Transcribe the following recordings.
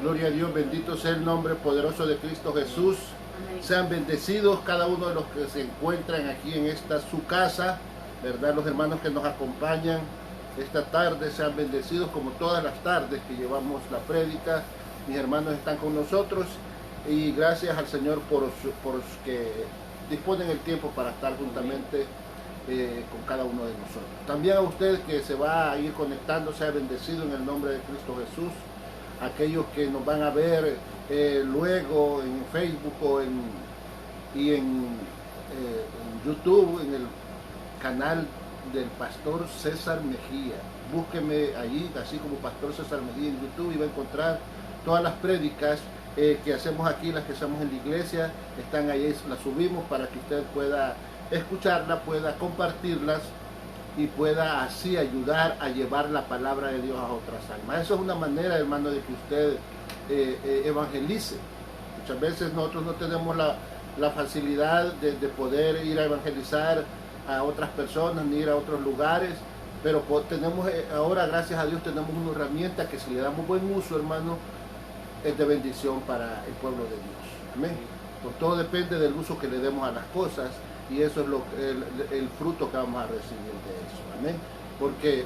Gloria a Dios, bendito sea el nombre poderoso de Cristo Jesús. Sean bendecidos cada uno de los que se encuentran aquí en esta su casa, ¿verdad? Los hermanos que nos acompañan esta tarde, sean bendecidos como todas las tardes que llevamos la prédica. Mis hermanos están con nosotros y gracias al Señor por que disponen el tiempo para estar juntamente con cada uno de nosotros. También a usted que se va a ir conectando, sea bendecido en el nombre de Cristo Jesús. Aquellos que nos van a ver luego en Facebook y en YouTube, en el canal del Pastor César Mejía. Búsqueme allí, así como Pastor César Mejía en YouTube, y va a encontrar todas las prédicas que hacemos aquí, las que hacemos en la iglesia, están ahí, las subimos para que usted pueda escucharlas, pueda compartirlas y pueda así ayudar a llevar la palabra de Dios a otras almas. Eso es una manera, hermano, de que usted evangelice. Muchas veces nosotros no tenemos la facilidad de poder ir a evangelizar a otras personas ni ir a otros lugares, pero tenemos ahora, gracias a Dios, tenemos una herramienta que si le damos buen uso, hermano, es de bendición para el pueblo de Dios. Amén. Por todo depende del uso que le demos a las cosas, y eso es el fruto que vamos a recibir de eso. Amén. Porque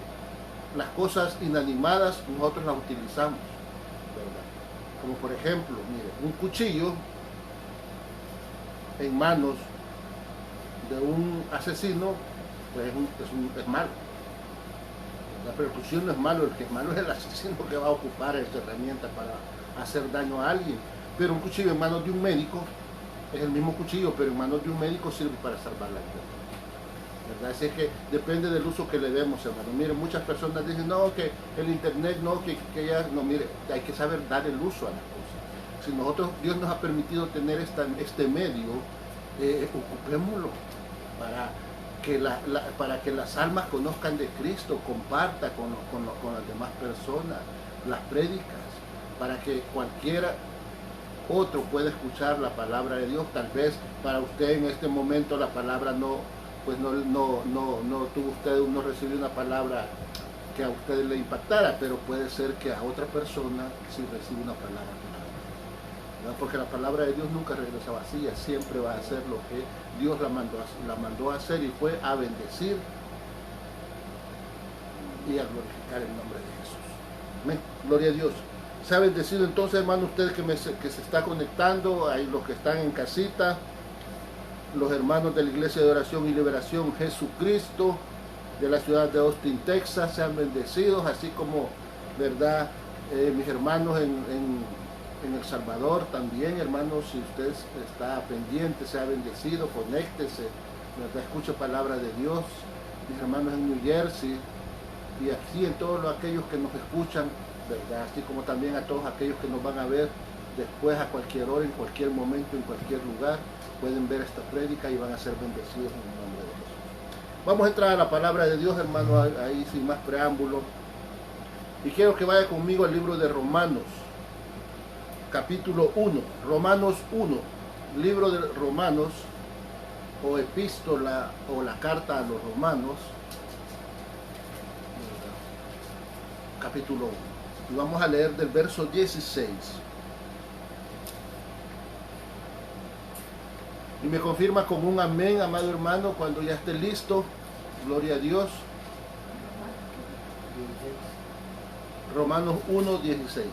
las cosas inanimadas nosotros las utilizamos, ¿verdad? Como por ejemplo, mire, un cuchillo en manos de un asesino, pues es malo. La percusión no es malo, el que es malo es el asesino que va a ocupar esta herramienta para hacer daño a alguien. Pero un cuchillo en manos de un médico es el mismo cuchillo, pero en manos de un médico sirve para salvar la vida, ¿verdad? Así es que depende del uso que le demos, hermano. Mire, muchas personas dicen, no, que el internet, no, que ya, no, mire, hay que saber dar el uso a las cosas. Si nosotros, Dios nos ha permitido tener este medio, ocupémoslo para que las almas conozcan de Cristo, comparta con las demás personas las prédicas, para que cualquiera otro pueda escuchar la palabra de Dios. Tal vez para usted en este momento la palabra no tuvo usted, no recibió una palabra que a usted le impactara, pero puede ser que a otra persona sí reciba una palabra, ¿verdad? Porque la palabra de Dios nunca regresa vacía, siempre va a hacer lo que Dios la mandó a hacer, y fue a bendecir y a glorificar el nombre de Jesús. Amén. Gloria a Dios. Sea bendecido entonces, hermano, usted que se está conectando, ahí los que están en casita, los hermanos de la Iglesia de Oración y Liberación Jesucristo de la ciudad de Austin, Texas, sean bendecidos, así como, ¿verdad? Mis hermanos en El Salvador también, hermanos, si usted está pendiente, sea bendecido, conéctese, ¿verdad? Escuche palabra de Dios. Mis hermanos en New Jersey, y así en todos aquellos que nos escuchan, ¿verdad? Así como también a todos aquellos que nos van a ver después a cualquier hora, en cualquier momento, en cualquier lugar, pueden ver esta prédica y van a ser bendecidos en el nombre de Jesús. Vamos a entrar a la palabra de Dios, hermano, ahí sin más preámbulo, y quiero que vaya conmigo al libro de Romanos, capítulo 1, Romanos 1, libro de Romanos, o epístola, o la carta a los romanos, capítulo 1. Y vamos a leer del verso 16. Y me confirma con un amén, amado hermano, cuando ya esté listo. Gloria a Dios. Romanos 1, 16.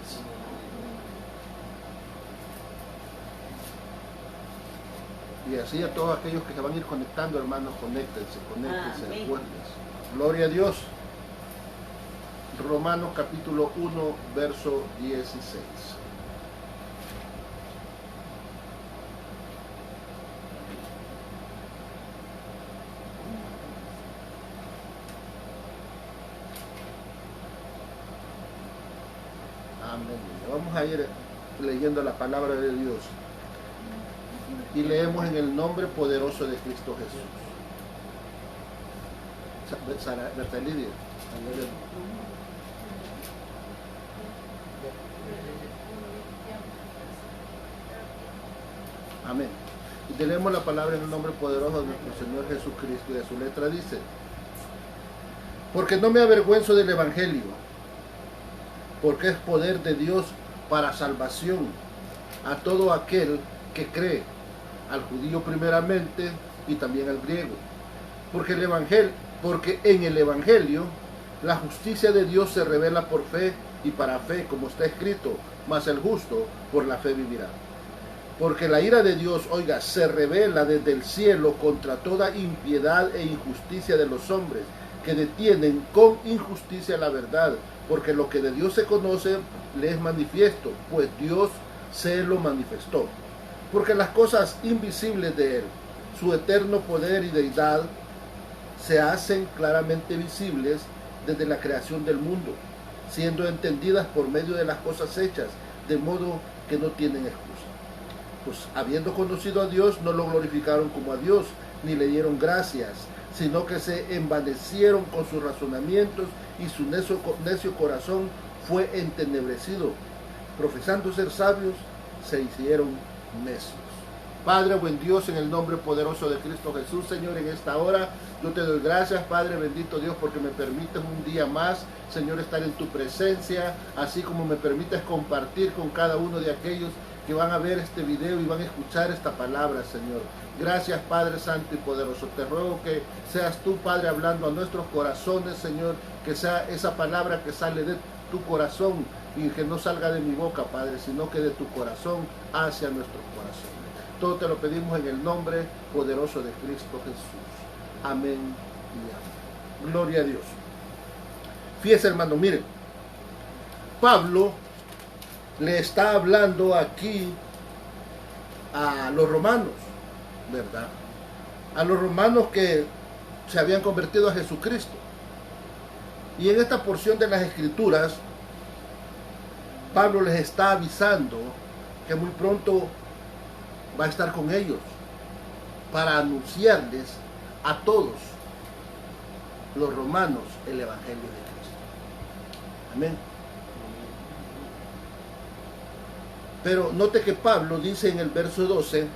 Y así a todos aquellos que se van a ir conectando, hermanos, conéctense, acuérdense. Gloria a Dios. Romanos capítulo 1, verso 16. Amén. Vamos a ir leyendo la palabra de Dios. Y leemos en el nombre poderoso de Cristo Jesús. Berta Lidia. Amén. Y tenemos la palabra en el nombre poderoso de nuestro Señor Jesucristo, y de su letra dice: porque no me avergüenzo del Evangelio, porque es poder de Dios para salvación a todo aquel que cree, al judío primeramente y también al griego. Porque en el Evangelio la justicia de Dios se revela por fe y para fe, como está escrito, mas el justo por la fe vivirá. Porque la ira de Dios, oiga, se revela desde el cielo contra toda impiedad e injusticia de los hombres, que detienen con injusticia la verdad, porque lo que de Dios se conoce le es manifiesto, pues Dios se lo manifestó. Porque las cosas invisibles de Él, su eterno poder y deidad, se hacen claramente visibles desde la creación del mundo, siendo entendidas por medio de las cosas hechas, de modo que no tienen excusa. Pues habiendo conocido a Dios, no lo glorificaron como a Dios, ni le dieron gracias, sino que se envanecieron con sus razonamientos y su necio corazón fue entenebrecido. Profesando ser sabios, se hicieron necios. Padre, buen Dios, en el nombre poderoso de Cristo Jesús, Señor, en esta hora yo te doy gracias, Padre, bendito Dios, porque me permites un día más, Señor, estar en tu presencia, así como me permites compartir con cada uno de aquellos que van a ver este video y van a escuchar esta palabra, Señor. Gracias, Padre Santo y Poderoso. Te ruego que seas tú, Padre, hablando a nuestros corazones, Señor, que sea esa palabra que sale de tu corazón y que no salga de mi boca, Padre, sino que de tu corazón hacia nuestros corazones. Todo te lo pedimos en el nombre poderoso de Cristo Jesús. Amén y amén. Gloria a Dios. Fíjese, hermano, miren, Pablo le está hablando aquí a los romanos, ¿verdad? A los romanos que se habían convertido a Jesucristo. Y en esta porción de las Escrituras, Pablo les está avisando que muy pronto va a estar con ellos para anunciarles a todos los romanos el Evangelio de Cristo. Amén. Pero note que Pablo dice en el verso 12,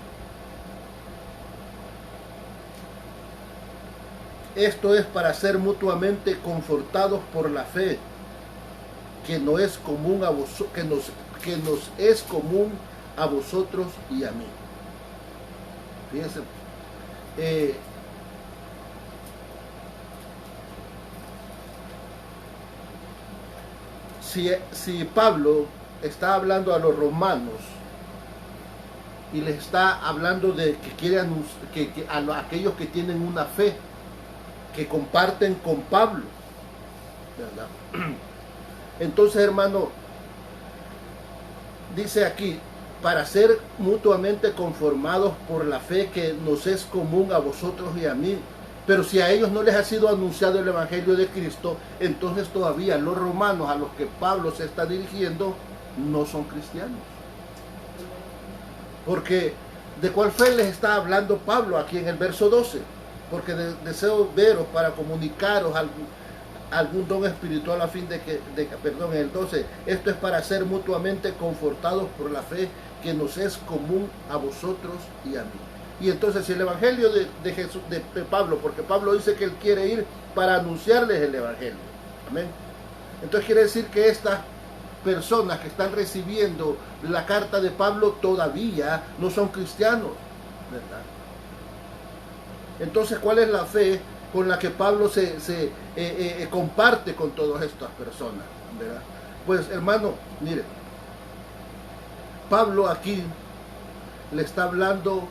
esto es para ser mutuamente confortados por la fe, que no es común a que nos es común a vosotros y a mí. Fíjense, si Pablo está hablando a los romanos y les está hablando de que quiere a aquellos que tienen una fe, que comparten con Pablo, ¿verdad? Entonces, hermano, dice aquí, para ser mutuamente conformados por la fe que nos es común a vosotros y a mí. Pero si a ellos no les ha sido anunciado el Evangelio de Cristo, entonces todavía los romanos a los que Pablo se está dirigiendo no son cristianos. Porque ¿de cuál fe les está hablando Pablo aquí en el verso 12? Porque deseo veros para comunicaros algún don espiritual a fin de que, en el 12, esto es para ser mutuamente confortados por la fe que nos es común a vosotros y a mí. Y entonces si el Evangelio de Jesús, de Pablo, porque Pablo dice que él quiere ir para anunciarles el Evangelio. Amén. Entonces quiere decir que estas personas que están recibiendo la carta de Pablo todavía no son cristianos, ¿verdad? Entonces, ¿cuál es la fe con la que Pablo se comparte con todas estas personas, ¿verdad? Pues, hermano, mire, Pablo aquí le está hablando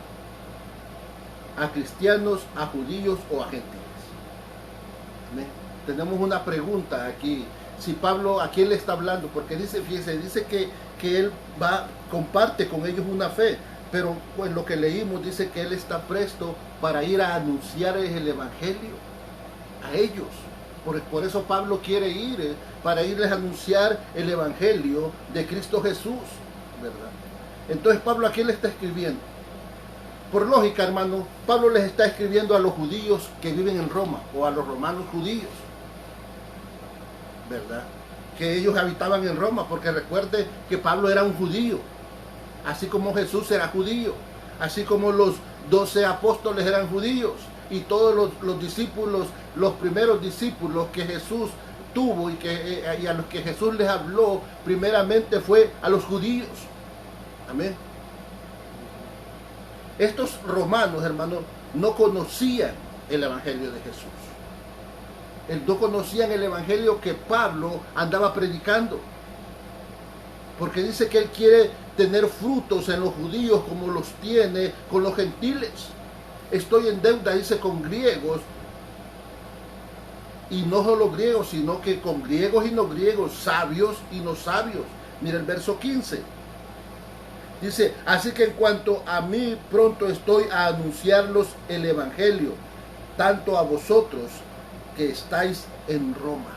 a cristianos, a judíos o a gentiles. ¿Ve? Tenemos una pregunta aquí. Si Pablo, ¿a quién le está hablando? Porque dice, fíjese, dice que él comparte con ellos una fe, pero pues lo que leímos dice que él está presto para ir a anunciarles el Evangelio a ellos. Por eso Pablo quiere ir, para irles a anunciar el Evangelio de Cristo Jesús, ¿verdad? Entonces Pablo, ¿a quién le está escribiendo? Por lógica, hermano, Pablo les está escribiendo a los judíos que viven en Roma, o a los romanos judíos, ¿verdad? Que ellos habitaban en Roma, porque recuerde que Pablo era un judío, así como Jesús era judío, así como los 12 apóstoles eran judíos, y todos los discípulos, los primeros discípulos que Jesús tuvo y a los que Jesús les habló primeramente fue a los judíos. Amén. Estos romanos, hermanos, no conocían el evangelio de Jesús. No conocían el evangelio que Pablo andaba predicando. Porque dice que él quiere tener frutos en los judíos como los tiene con los gentiles. Estoy en deuda, dice, con griegos. Y no solo griegos, sino que con griegos y no griegos, sabios y no sabios. Mira el verso 15. Dice, así que en cuanto a mí, pronto estoy a anunciarlos el evangelio, tanto a vosotros que estáis en Roma.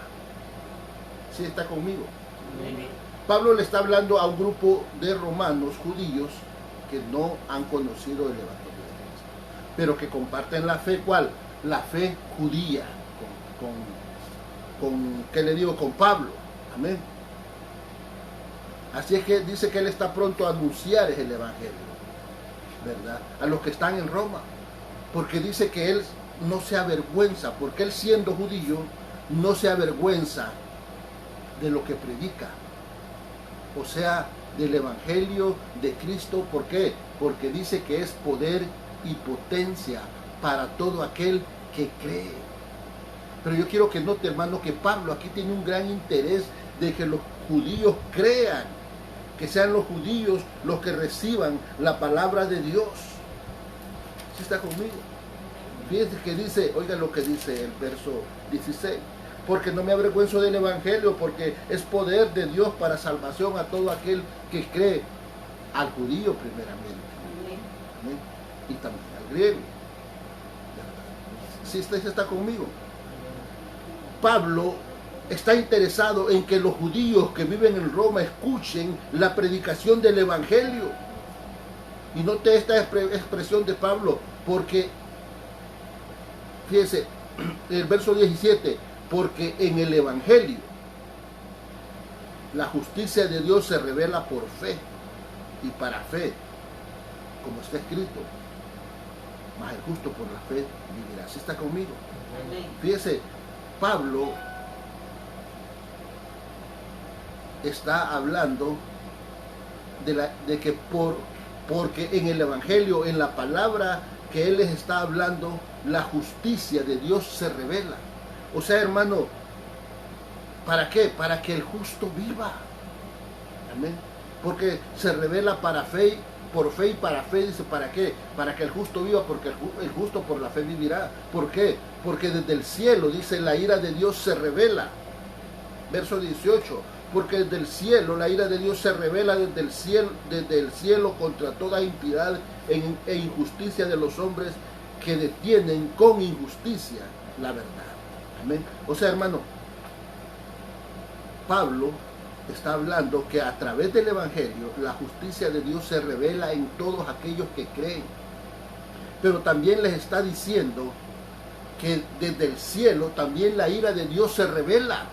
¿Sí está conmigo? Amén. Pablo le está hablando a un grupo de romanos, judíos, que no han conocido el evangelio de Cristo, pero que comparten la fe, ¿cuál? La fe judía, ¿qué le digo? Con Pablo. Amén. Así es que dice que él está pronto a anunciar el evangelio, ¿verdad? A los que están en Roma, porque dice que él no se avergüenza, porque él siendo judío no se avergüenza de lo que predica, o sea, del evangelio de Cristo. ¿Por qué? Porque dice que es poder y potencia para todo aquel que cree. Pero yo quiero que note, hermano, que Pablo aquí tiene un gran interés de que los judíos crean, que sean los judíos los que reciban la palabra de Dios. ¿Sí está conmigo? Fíjense que dice, oiga lo que dice el verso 16. Porque no me avergüenzo del evangelio, porque es poder de Dios para salvación a todo aquel que cree, al judío primeramente. Amén. Y también al griego. ¿Sí está conmigo? Pablo está interesado en que los judíos que viven en Roma escuchen la predicación del evangelio. Y note esta expresión de Pablo, porque, fíjense, el verso 17, porque en el evangelio la justicia de Dios se revela por fe y para fe, como está escrito, mas el justo por la fe vivirá. ¿Sí está conmigo? Fíjese, Pablo está hablando de que porque en el evangelio, en la palabra que él les está hablando, la justicia de Dios se revela. O sea, hermano, ¿para qué? Para que el justo viva. Amén. Porque se revela para fe, por fe y para fe. Dice, ¿para qué? Para que el justo viva, porque el justo por la fe vivirá. ¿Por qué? Porque desde el cielo, dice, la ira de Dios se revela. Verso 18. Porque desde el cielo, la ira de Dios se revela desde el cielo contra toda impiedad e injusticia de los hombres que detienen con injusticia la verdad. Amén. O sea, hermano, Pablo está hablando que a través del evangelio la justicia de Dios se revela en todos aquellos que creen. Pero también les está diciendo que desde el cielo también la ira de Dios se revela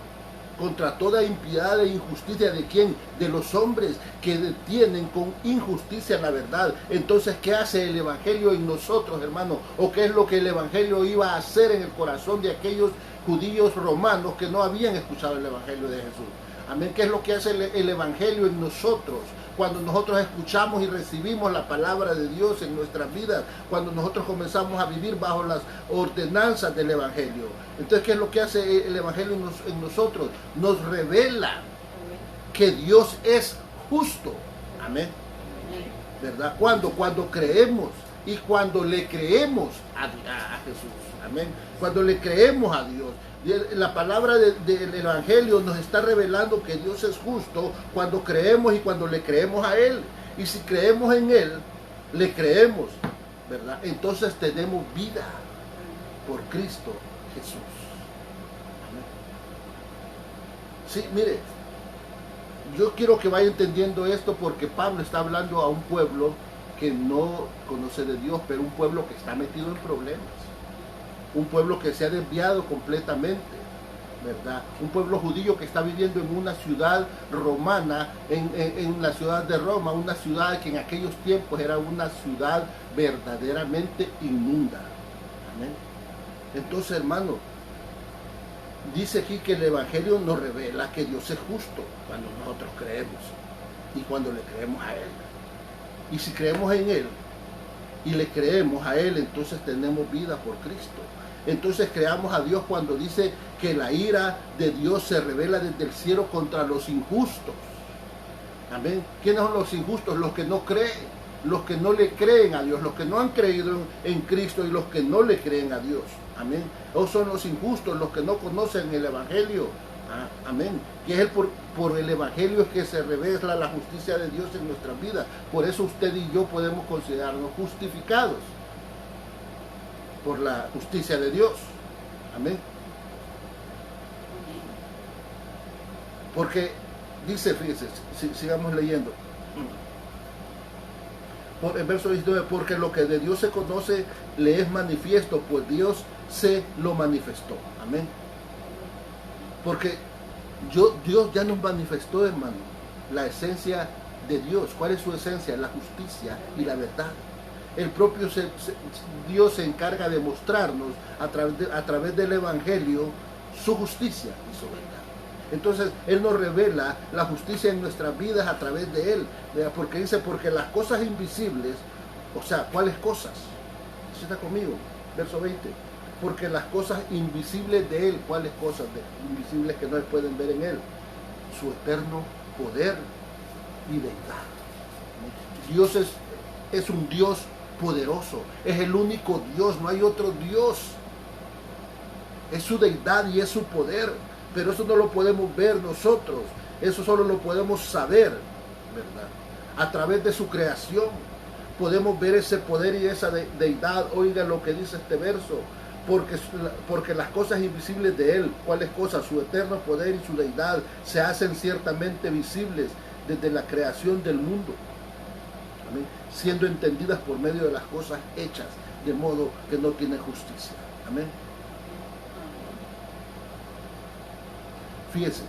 contra toda impiedad e injusticia de quién, de los hombres que detienen con injusticia la verdad. Entonces, ¿qué hace el evangelio en nosotros, hermano? ¿O qué es lo que el evangelio iba a hacer en el corazón de aquellos judíos romanos que no habían escuchado el evangelio de Jesús? Amén. ¿Qué es lo que hace el evangelio en nosotros? Cuando nosotros escuchamos y recibimos la palabra de Dios en nuestras vidas, cuando nosotros comenzamos a vivir bajo las ordenanzas del evangelio. Entonces, ¿qué es lo que hace el evangelio en nosotros? Nos revela que Dios es justo. Amén. ¿Verdad? Cuando creemos y cuando le creemos a Jesús. Amén. Cuando le creemos a Dios. La palabra del evangelio nos está revelando que Dios es justo cuando creemos y cuando le creemos a Él. Y si creemos en Él, le creemos, ¿verdad? Entonces tenemos vida por Cristo Jesús. Amén. Sí, mire, yo quiero que vaya entendiendo esto porque Pablo está hablando a un pueblo que no conoce de Dios, pero un pueblo que está metido en problemas. Un pueblo que se ha desviado completamente, ¿verdad? Un pueblo judío que está viviendo en una ciudad romana, en la ciudad de Roma, una ciudad que en aquellos tiempos era una ciudad verdaderamente inmunda. Amén. Entonces, hermano, dice aquí que el Evangelio nos revela que Dios es justo cuando nosotros creemos y cuando le creemos a Él. Y si creemos en Él y le creemos a Él, entonces tenemos vida por Cristo. Entonces creamos a Dios cuando dice que la ira de Dios se revela desde el cielo contra los injustos. Amén. ¿Quiénes son los injustos? Los que no creen, los que no le creen a Dios, los que no han creído en Cristo y los que no le creen a Dios. Amén. Esos son los injustos, los que no conocen el Evangelio. Amén. Que es por el Evangelio es que se revela la justicia de Dios en nuestras vidas. Por eso usted y yo podemos considerarnos justificados por la justicia de Dios. Amén. Porque dice, fíjense, sigamos leyendo. El verso 19, porque lo que de Dios se conoce le es manifiesto, pues Dios se lo manifestó. Amén. Porque Dios ya nos manifestó, hermano, la esencia de Dios. ¿Cuál es su esencia? La justicia y la verdad. El propio Dios se encarga de mostrarnos a través del Evangelio su justicia y su verdad. Entonces Él nos revela la justicia en nuestras vidas a través de Él. Porque dice, porque las cosas invisibles, o sea, ¿cuáles cosas? ¿Sí está conmigo? Verso 20. Porque las cosas invisibles de Él, ¿cuáles cosas invisibles que no se pueden ver en Él? Su eterno poder y deidad. Dios es un Dios poderoso, es el único Dios, no hay otro Dios. Es su deidad y es su poder, pero eso no lo podemos ver nosotros, eso solo lo podemos saber, ¿verdad? A través de su creación podemos ver ese poder y esa deidad. Oiga lo que dice este verso, porque las cosas invisibles de Él, ¿cuáles cosas? Su eterno poder y su deidad se hacen ciertamente visibles desde la creación del mundo. Amén. Siendo entendidas por medio de las cosas hechas, de modo que no tienen justicia. Amén. Fíjense,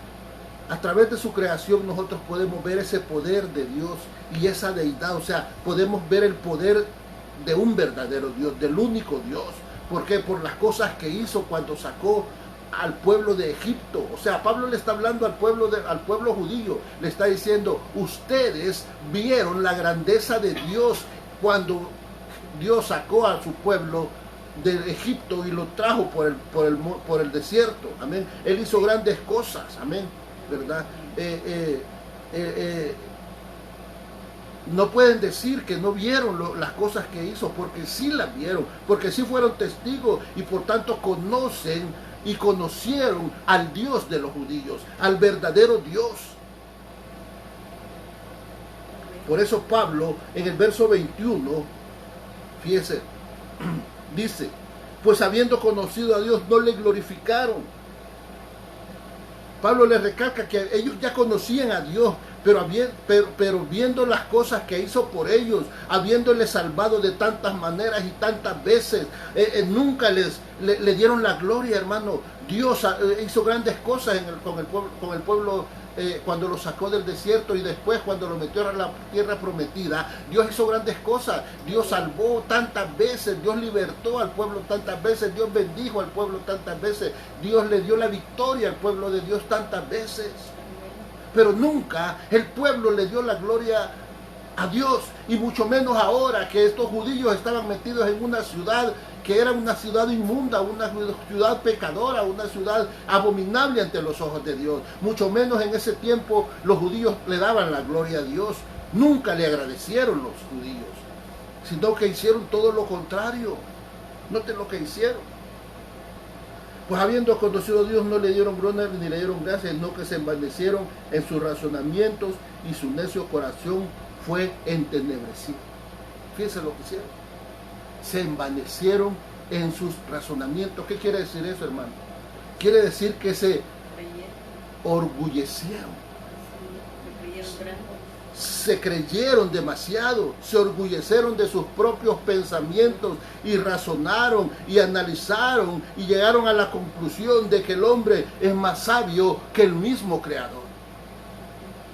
a través de su creación nosotros podemos ver ese poder de Dios y esa deidad, o sea, podemos ver el poder de un verdadero Dios, del único Dios. ¿Por qué? Por las cosas que hizo cuando sacó al pueblo de Egipto. O sea, Pablo le está hablando al pueblo judío, le está diciendo, ustedes vieron la grandeza de Dios cuando Dios sacó a su pueblo de Egipto y lo trajo por el desierto. Amén. Él hizo grandes cosas. Amén. ¿Verdad? No pueden decir que no vieron las cosas que hizo, porque sí las vieron, porque sí fueron testigos y por tanto conocen y conocieron al Dios de los judíos, al verdadero Dios. Por eso Pablo en el verso 21, fíjese, dice, pues habiendo conocido a Dios no le glorificaron. Pablo le recalca que ellos ya conocían a Dios, pero viendo las cosas que hizo por ellos, habiéndole salvado de tantas maneras y tantas veces, nunca le dieron la gloria, hermano. Dios hizo grandes cosas con el pueblo cuando lo sacó del desierto y después cuando lo metió a la tierra prometida. Dios hizo grandes cosas. Dios salvó tantas veces, Dios libertó al pueblo tantas veces, Dios bendijo al pueblo tantas veces, Dios le dio la victoria al pueblo de Dios tantas veces. Pero nunca el pueblo le dio la gloria a Dios, y mucho menos ahora que estos judíos estaban metidos en una ciudad que era una ciudad inmunda, una ciudad pecadora, una ciudad abominable ante los ojos de Dios. Mucho menos en ese tiempo los judíos le daban la gloria a Dios. Nunca le agradecieron los judíos, sino que hicieron todo lo contrario. Noten lo que hicieron. Pues habiendo conocido a Dios no le dieron gloria ni le dieron gracias, sino que se envanecieron en sus razonamientos y su necio corazón fue entenebrecido. Fíjense lo que hicieron. Se envanecieron en sus razonamientos. ¿Qué quiere decir eso, hermano? Quiere decir que se orgullecieron. Se creyeron demasiado, se orgullecieron de sus propios pensamientos y razonaron y analizaron y llegaron a la conclusión de que el hombre es más sabio que el mismo Creador.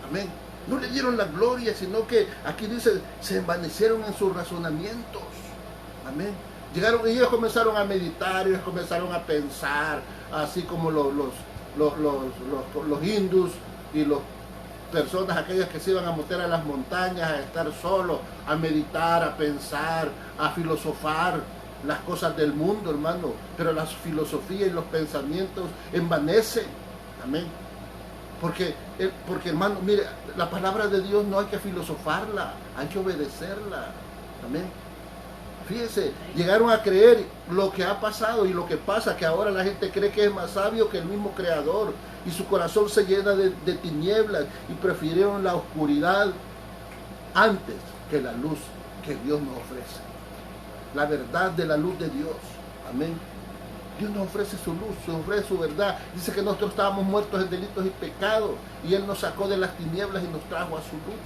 Amén. No le dieron la gloria, sino que aquí dice, se envanecieron en sus razonamientos. Amén. Llegaron y ellos comenzaron a meditar, ellos comenzaron a pensar, así como los hindús y las personas aquellas que se iban a meter a las montañas, a estar solos, a meditar, a pensar, a filosofar las cosas del mundo, hermano. Pero las filosofías y los pensamientos envanecen. Amén. Porque, hermano, mire, la palabra de Dios no hay que filosofarla, hay que obedecerla. Amén. Fíjense, llegaron a creer lo que ha pasado y lo que pasa, que ahora la gente cree que es más sabio que el mismo Creador y su corazón se llena de tinieblas y prefirieron la oscuridad antes que la luz que Dios nos ofrece. La verdad de la luz de Dios. Amén. Dios nos ofrece su luz, nos ofrece su verdad. Dice que nosotros estábamos muertos en delitos y pecados y Él nos sacó de las tinieblas y nos trajo a su luz.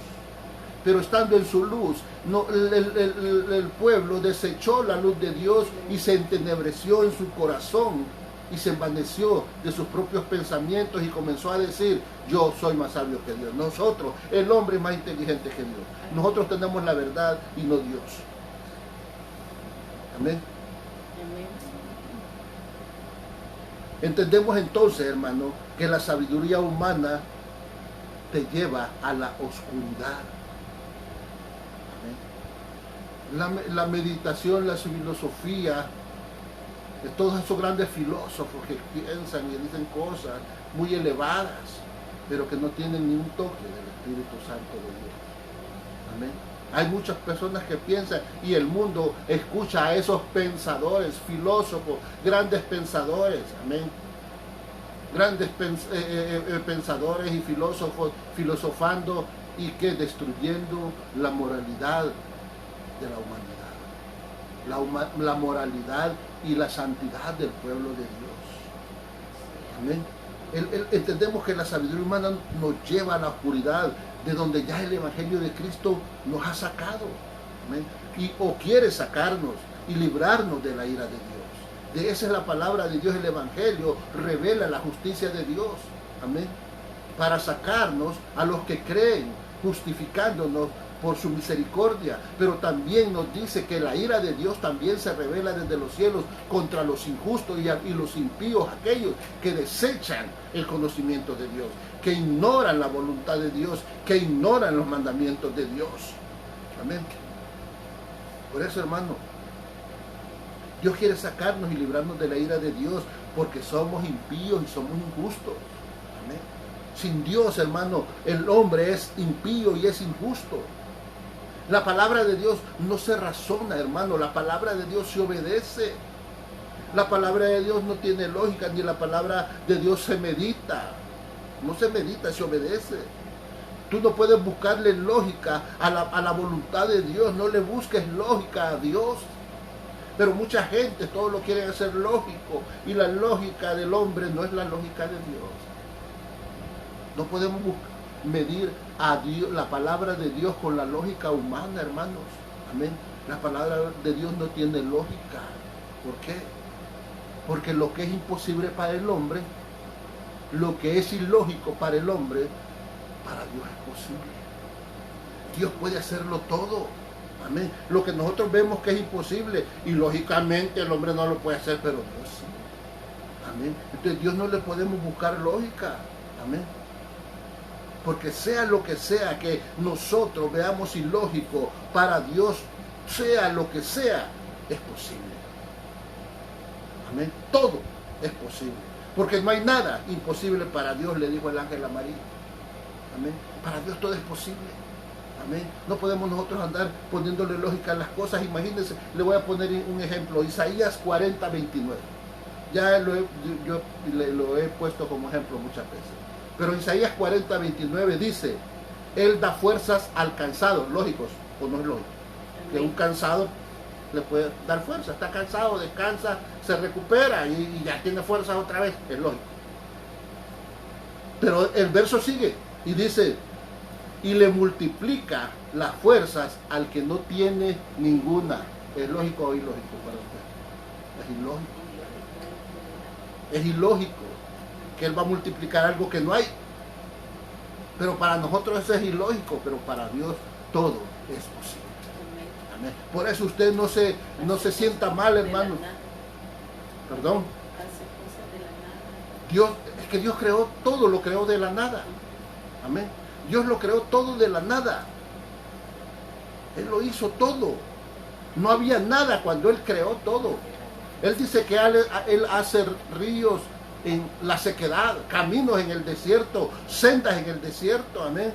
Pero estando en su luz, no, el pueblo desechó la luz de Dios y se entenebreció en su corazón y se envaneció de sus propios pensamientos y comenzó a decir: yo soy más sabio que Dios. Nosotros, el hombre es más inteligente que Dios. Nosotros tenemos la verdad y no Dios. Amén. Entendemos entonces, hermano, que la sabiduría humana te lleva a la oscuridad. La meditación, la filosofía, de todos esos grandes filósofos que piensan y dicen cosas muy elevadas, pero que no tienen ni un toque del Espíritu Santo de Dios. Amén. Hay muchas personas que piensan y el mundo escucha a esos pensadores, filósofos, grandes pensadores, amén. Grandes pensadores y filósofos filosofando y que destruyendo la moralidad de la humanidad, la moralidad y la santidad del pueblo de Dios. Amén. Entendemos que la sabiduría humana nos lleva a la oscuridad, de donde ya el Evangelio de Cristo nos ha sacado. Amén. O quiere sacarnos y librarnos de la ira de Dios. De esa es la palabra de Dios. El Evangelio revela la justicia de Dios. Amén. Para sacarnos a los que creen, justificándonos por su misericordia, pero también nos dice que la ira de Dios también se revela desde los cielos contra los injustos y los impíos, aquellos que desechan el conocimiento de Dios, que ignoran la voluntad de Dios, que ignoran los mandamientos de Dios. Amén. Por eso, hermano, Dios quiere sacarnos y librarnos de la ira de Dios, porque somos impíos y somos injustos. Amén. Sin Dios, hermano, el hombre es impío y es injusto. La palabra de Dios no se razona, hermano. La palabra de Dios se obedece. La palabra de Dios no tiene lógica, ni la palabra de Dios se medita. No se medita, se obedece. Tú no puedes buscarle lógica a la voluntad de Dios. No le busques lógica a Dios. Pero mucha gente todo lo quiere hacer lógico. Y la lógica del hombre no es la lógica de Dios. No podemos medir a Dios, la palabra de Dios con la lógica humana, hermanos. Amén. La palabra de Dios no tiene lógica. ¿Por qué? Porque lo que es imposible para el hombre, lo que es ilógico para el hombre, para Dios es posible. Dios puede hacerlo todo. Amén. Lo que nosotros vemos que es imposible y lógicamente el hombre no lo puede hacer, pero Dios sí. Amén. Entonces Dios no le podemos buscar lógica. Amén. Porque sea lo que sea que nosotros veamos ilógico, para Dios, sea lo que sea, es posible. Amén. Todo es posible. Porque no hay nada imposible para Dios, le dijo el ángel a María. Amén. Para Dios todo es posible. Amén. No podemos nosotros andar poniéndole lógica a las cosas. Imagínense, le voy a poner un ejemplo. Isaías 40:29. Ya lo he puesto como ejemplo muchas veces. Pero Isaías 40:29 dice: Él da fuerzas al cansado. ¿Lógicos o no es lógico? Que un cansado le puede dar fuerza. Está cansado, descansa, se recupera y ya tiene fuerzas otra vez. Es lógico. Pero el verso sigue y dice: y le multiplica las fuerzas al que no tiene ninguna. ¿Es lógico o ilógico para usted? Es ilógico. Es ilógico que Él va a multiplicar algo que no hay. Pero para nosotros eso es ilógico, pero para Dios todo es posible. Amén. Por eso usted no se sienta mal, hermano. Perdón. Dios, es que Dios creó todo, lo creó de la nada. Amén. Dios lo creó todo de la nada. Él lo hizo todo. No había nada cuando Él creó todo. Él dice que Él hace ríos en la sequedad, caminos en el desierto, sendas en el desierto. Amén.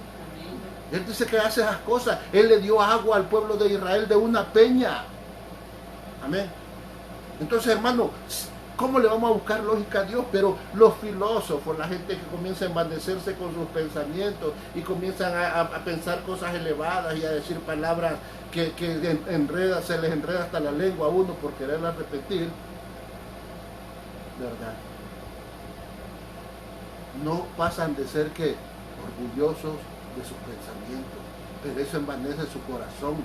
Él dice que hace esas cosas. Él le dio agua al pueblo de Israel de una peña. Amén. Entonces, hermano, ¿cómo le vamos a buscar lógica a Dios? Pero los filósofos, la gente que comienza a envanecerse con sus pensamientos y comienzan a pensar cosas elevadas y a decir palabras que se les enreda hasta la lengua a uno por quererlas repetir, ¿verdad? No pasan de ser que orgullosos de sus pensamientos, pero eso envanece su corazón.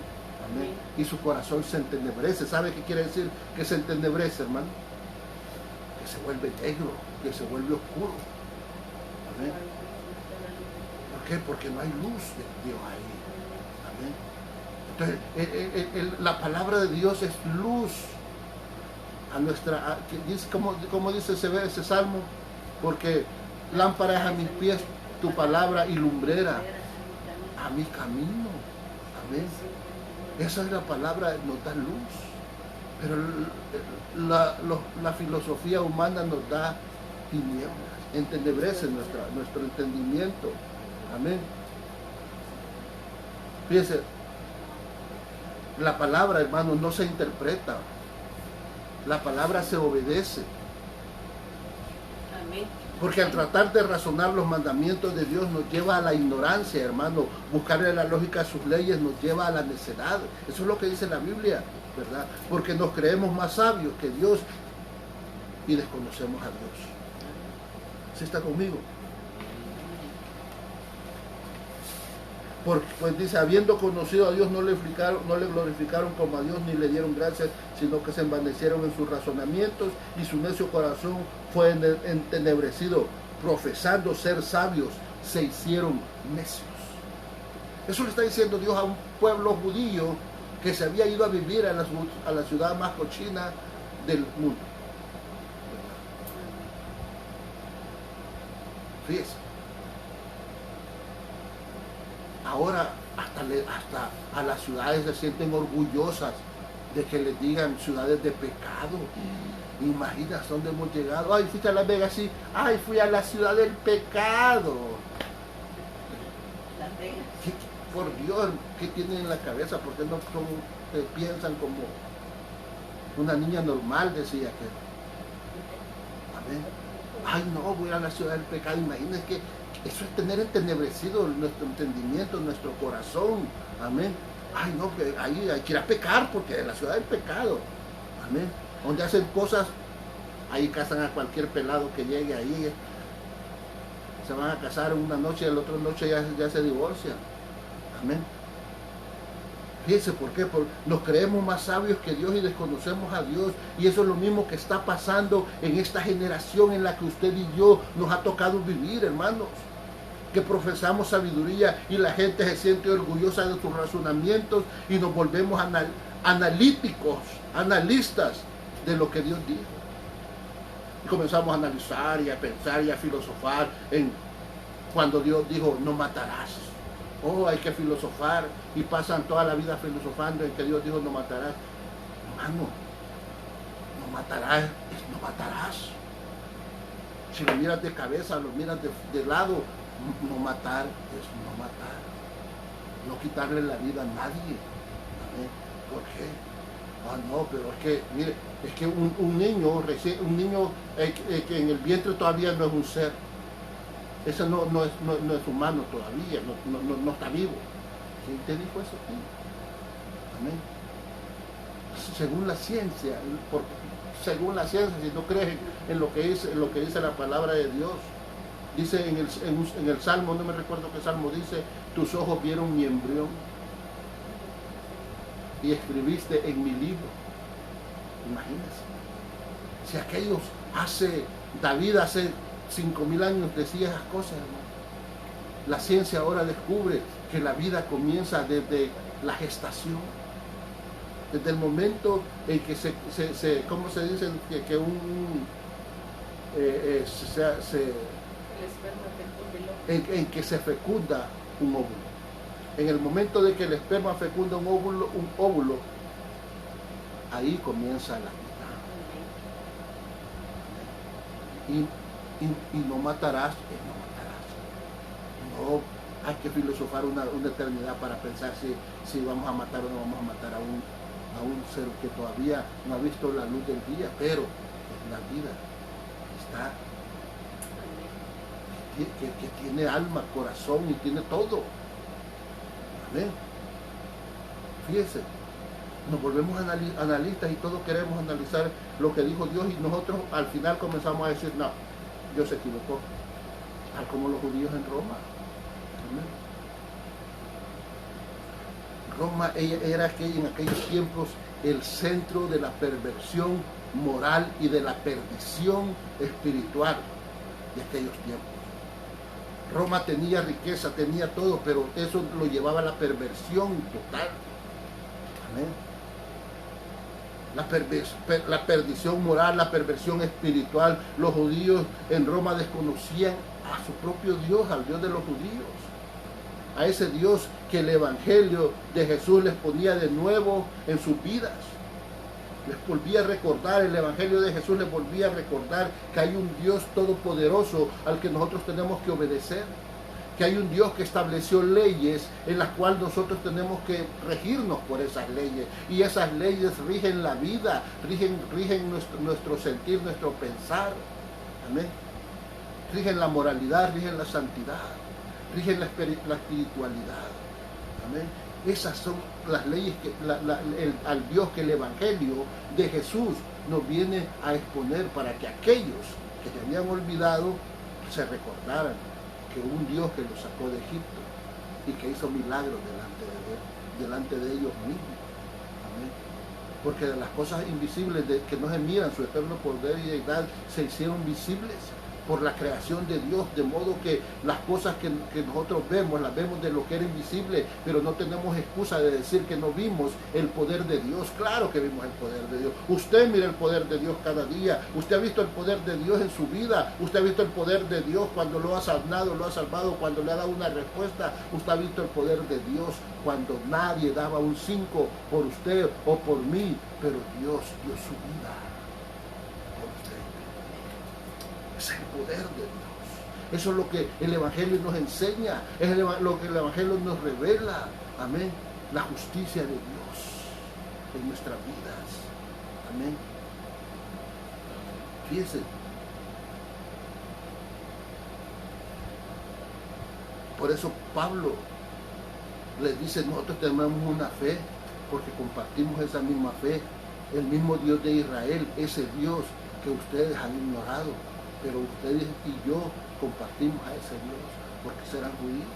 Amén. Y su corazón se entenebrece. ¿Sabe qué quiere decir que se entenebrece, hermano? Que se vuelve negro, que se vuelve oscuro. Amén. ¿Por qué? Porque no hay luz de Dios ahí. Amén. Entonces, la palabra de Dios es luz a nuestra... ¿Cómo dice ese salmo? Porque lámpara es a mis pies tu palabra y lumbrera a mi camino. Amén. Esa es la palabra, nos da luz. Pero la filosofía humana nos da tinieblas, entenebrece nuestro entendimiento. Amén. Fíjense, la palabra, hermano, no se interpreta. La palabra se obedece. Amén. Porque al tratar de razonar los mandamientos de Dios nos lleva a la ignorancia, hermano. Buscarle la lógica a sus leyes nos lleva a la necedad. Eso es lo que dice la Biblia, ¿verdad? Porque nos creemos más sabios que Dios y desconocemos a Dios. ¿Sí está conmigo? Porque, pues dice, habiendo conocido a Dios no le glorificaron como a Dios ni le dieron gracias, sino que se envanecieron en sus razonamientos y su necio corazón fue entenebrecido. Profesando ser sabios, se hicieron necios. Eso le está diciendo Dios a un pueblo judío que se había ido a vivir a la ciudad más cochina del mundo. Fíjese. Ahora hasta a las ciudades se sienten orgullosas de que les digan ciudades de pecado. Imaginas dónde hemos llegado. Ay, fuiste a Las Vegas, sí. Ay, fui a la ciudad del pecado. Las Vegas. Por Dios, ¿qué tienen en la cabeza? ¿Por qué no piensan como una niña normal? Decía que. Amén. Ay, no, voy a la ciudad del pecado. Imagínense que eso es tener entenebrecido nuestro entendimiento, nuestro corazón. Amén. Ay, no, que ahí hay que ir a pecar porque es la ciudad del pecado. Amén. Donde hacen cosas, ahí casan a cualquier pelado que llegue ahí. Se van a casar una noche y la otra noche ya se divorcian. Amén. Fíjense por qué. Nos creemos más sabios que Dios y desconocemos a Dios. Y eso es lo mismo que está pasando en esta generación en la que usted y yo nos ha tocado vivir, hermanos. Que profesamos sabiduría y la gente se siente orgullosa de sus razonamientos y nos volvemos analíticos, analistas de lo que Dios dijo. Y comenzamos a analizar y a pensar y a filosofar en cuando Dios dijo no matarás. Oh, hay que filosofar y pasan toda la vida filosofando en que Dios dijo no matarás. Hermano, no matarás, no matarás. Si lo miras de cabeza, lo miras de lado, no matar es no matar. No quitarle la vida a nadie. ¿Por qué? Ah, no, pero es que, mire, es que un niño que en el vientre todavía no es un ser. Ese no es humano todavía, no está vivo. ¿Quién te dijo eso a ti? Amén. Según la ciencia, si no crees en lo que dice la palabra de Dios, dice en el Salmo, no me recuerdo qué Salmo dice, tus ojos vieron mi embrión y escribiste en mi libro. Imagínense. Si aquellos David hace 5,000 años decía esas cosas, hermano. La ciencia ahora descubre que la vida comienza desde la gestación. Desde el momento en que ¿cómo se dice? Que un en que se fecunda un óvulo. En el momento de que el esperma fecunda un óvulo, ahí comienza la vida. Y no matarás, no matarás. No hay que filosofar una eternidad para pensar si vamos a matar o no vamos a matar a un ser que todavía no ha visto la luz del día, pero es la vida. Está que tiene alma, corazón y tiene todo. Amén. Fíjense, nos volvemos analistas y todos queremos analizar lo que dijo Dios y nosotros al final comenzamos a decir, no, Dios se equivocó, tal como los judíos en Roma. Amén. Roma era en aquellos tiempos el centro de la perversión moral y de la perdición espiritual de aquellos tiempos. Roma tenía riqueza, tenía todo, pero eso lo llevaba a la perversión total. Amén. La perdición moral, la perversión espiritual. Los judíos en Roma desconocían a su propio Dios, al Dios de los judíos. A ese Dios que el Evangelio de Jesús les ponía de nuevo en sus vidas. Les volvía a recordar, el Evangelio de Jesús les volvía a recordar que hay un Dios todopoderoso al que nosotros tenemos que obedecer, que hay un Dios que estableció leyes en las cuales nosotros tenemos que regirnos por esas leyes, y esas leyes rigen la vida, rigen nuestro sentir, nuestro pensar. Amén. Rigen la moralidad, rigen la santidad, rigen la espiritualidad. Amén. Esas son las leyes al Dios que el Evangelio de Jesús nos viene a exponer para que aquellos que se habían olvidado se recordaran que un Dios que los sacó de Egipto y que hizo milagros delante de ellos mismos. Amén. Porque de las cosas invisibles que no se miran, su eterno poder y deidad se hicieron visibles por la creación de Dios, de modo que las cosas que nosotros vemos, las vemos de lo que era invisible, pero no tenemos excusa de decir que no vimos el poder de Dios. Claro que vimos el poder de Dios. Usted mira el poder de Dios cada día. Usted ha visto el poder de Dios en su vida. Usted ha visto el poder de Dios cuando lo ha sanado, lo ha salvado, cuando le ha dado una respuesta. Usted ha visto el poder de Dios cuando nadie daba un 5 por usted o por mí, pero Dios dio su vida. Es el poder de Dios. Eso es lo que el Evangelio nos enseña, es lo que el Evangelio nos revela. Amén. La justicia de Dios en nuestras vidas. Amén. Fíjense. Por eso Pablo les dice, nosotros tenemos una fe, porque compartimos esa misma fe. El mismo Dios de Israel, ese Dios que ustedes han ignorado. Pero ustedes y yo compartimos a ese Dios porque serán judíos.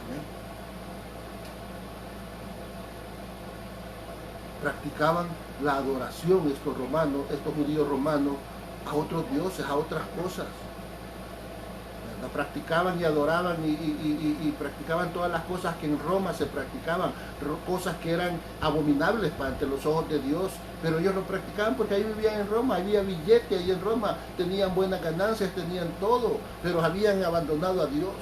Amén. Practicaban la adoración estos judíos romanos, a otros dioses, a otras cosas. La practicaban y adoraban y practicaban todas las cosas que en Roma se practicaban, cosas que eran abominables ante los ojos de Dios, pero ellos lo practicaban porque ahí vivían en Roma, había billete ahí en Roma, tenían buenas ganancias, tenían todo, pero habían abandonado a Dios,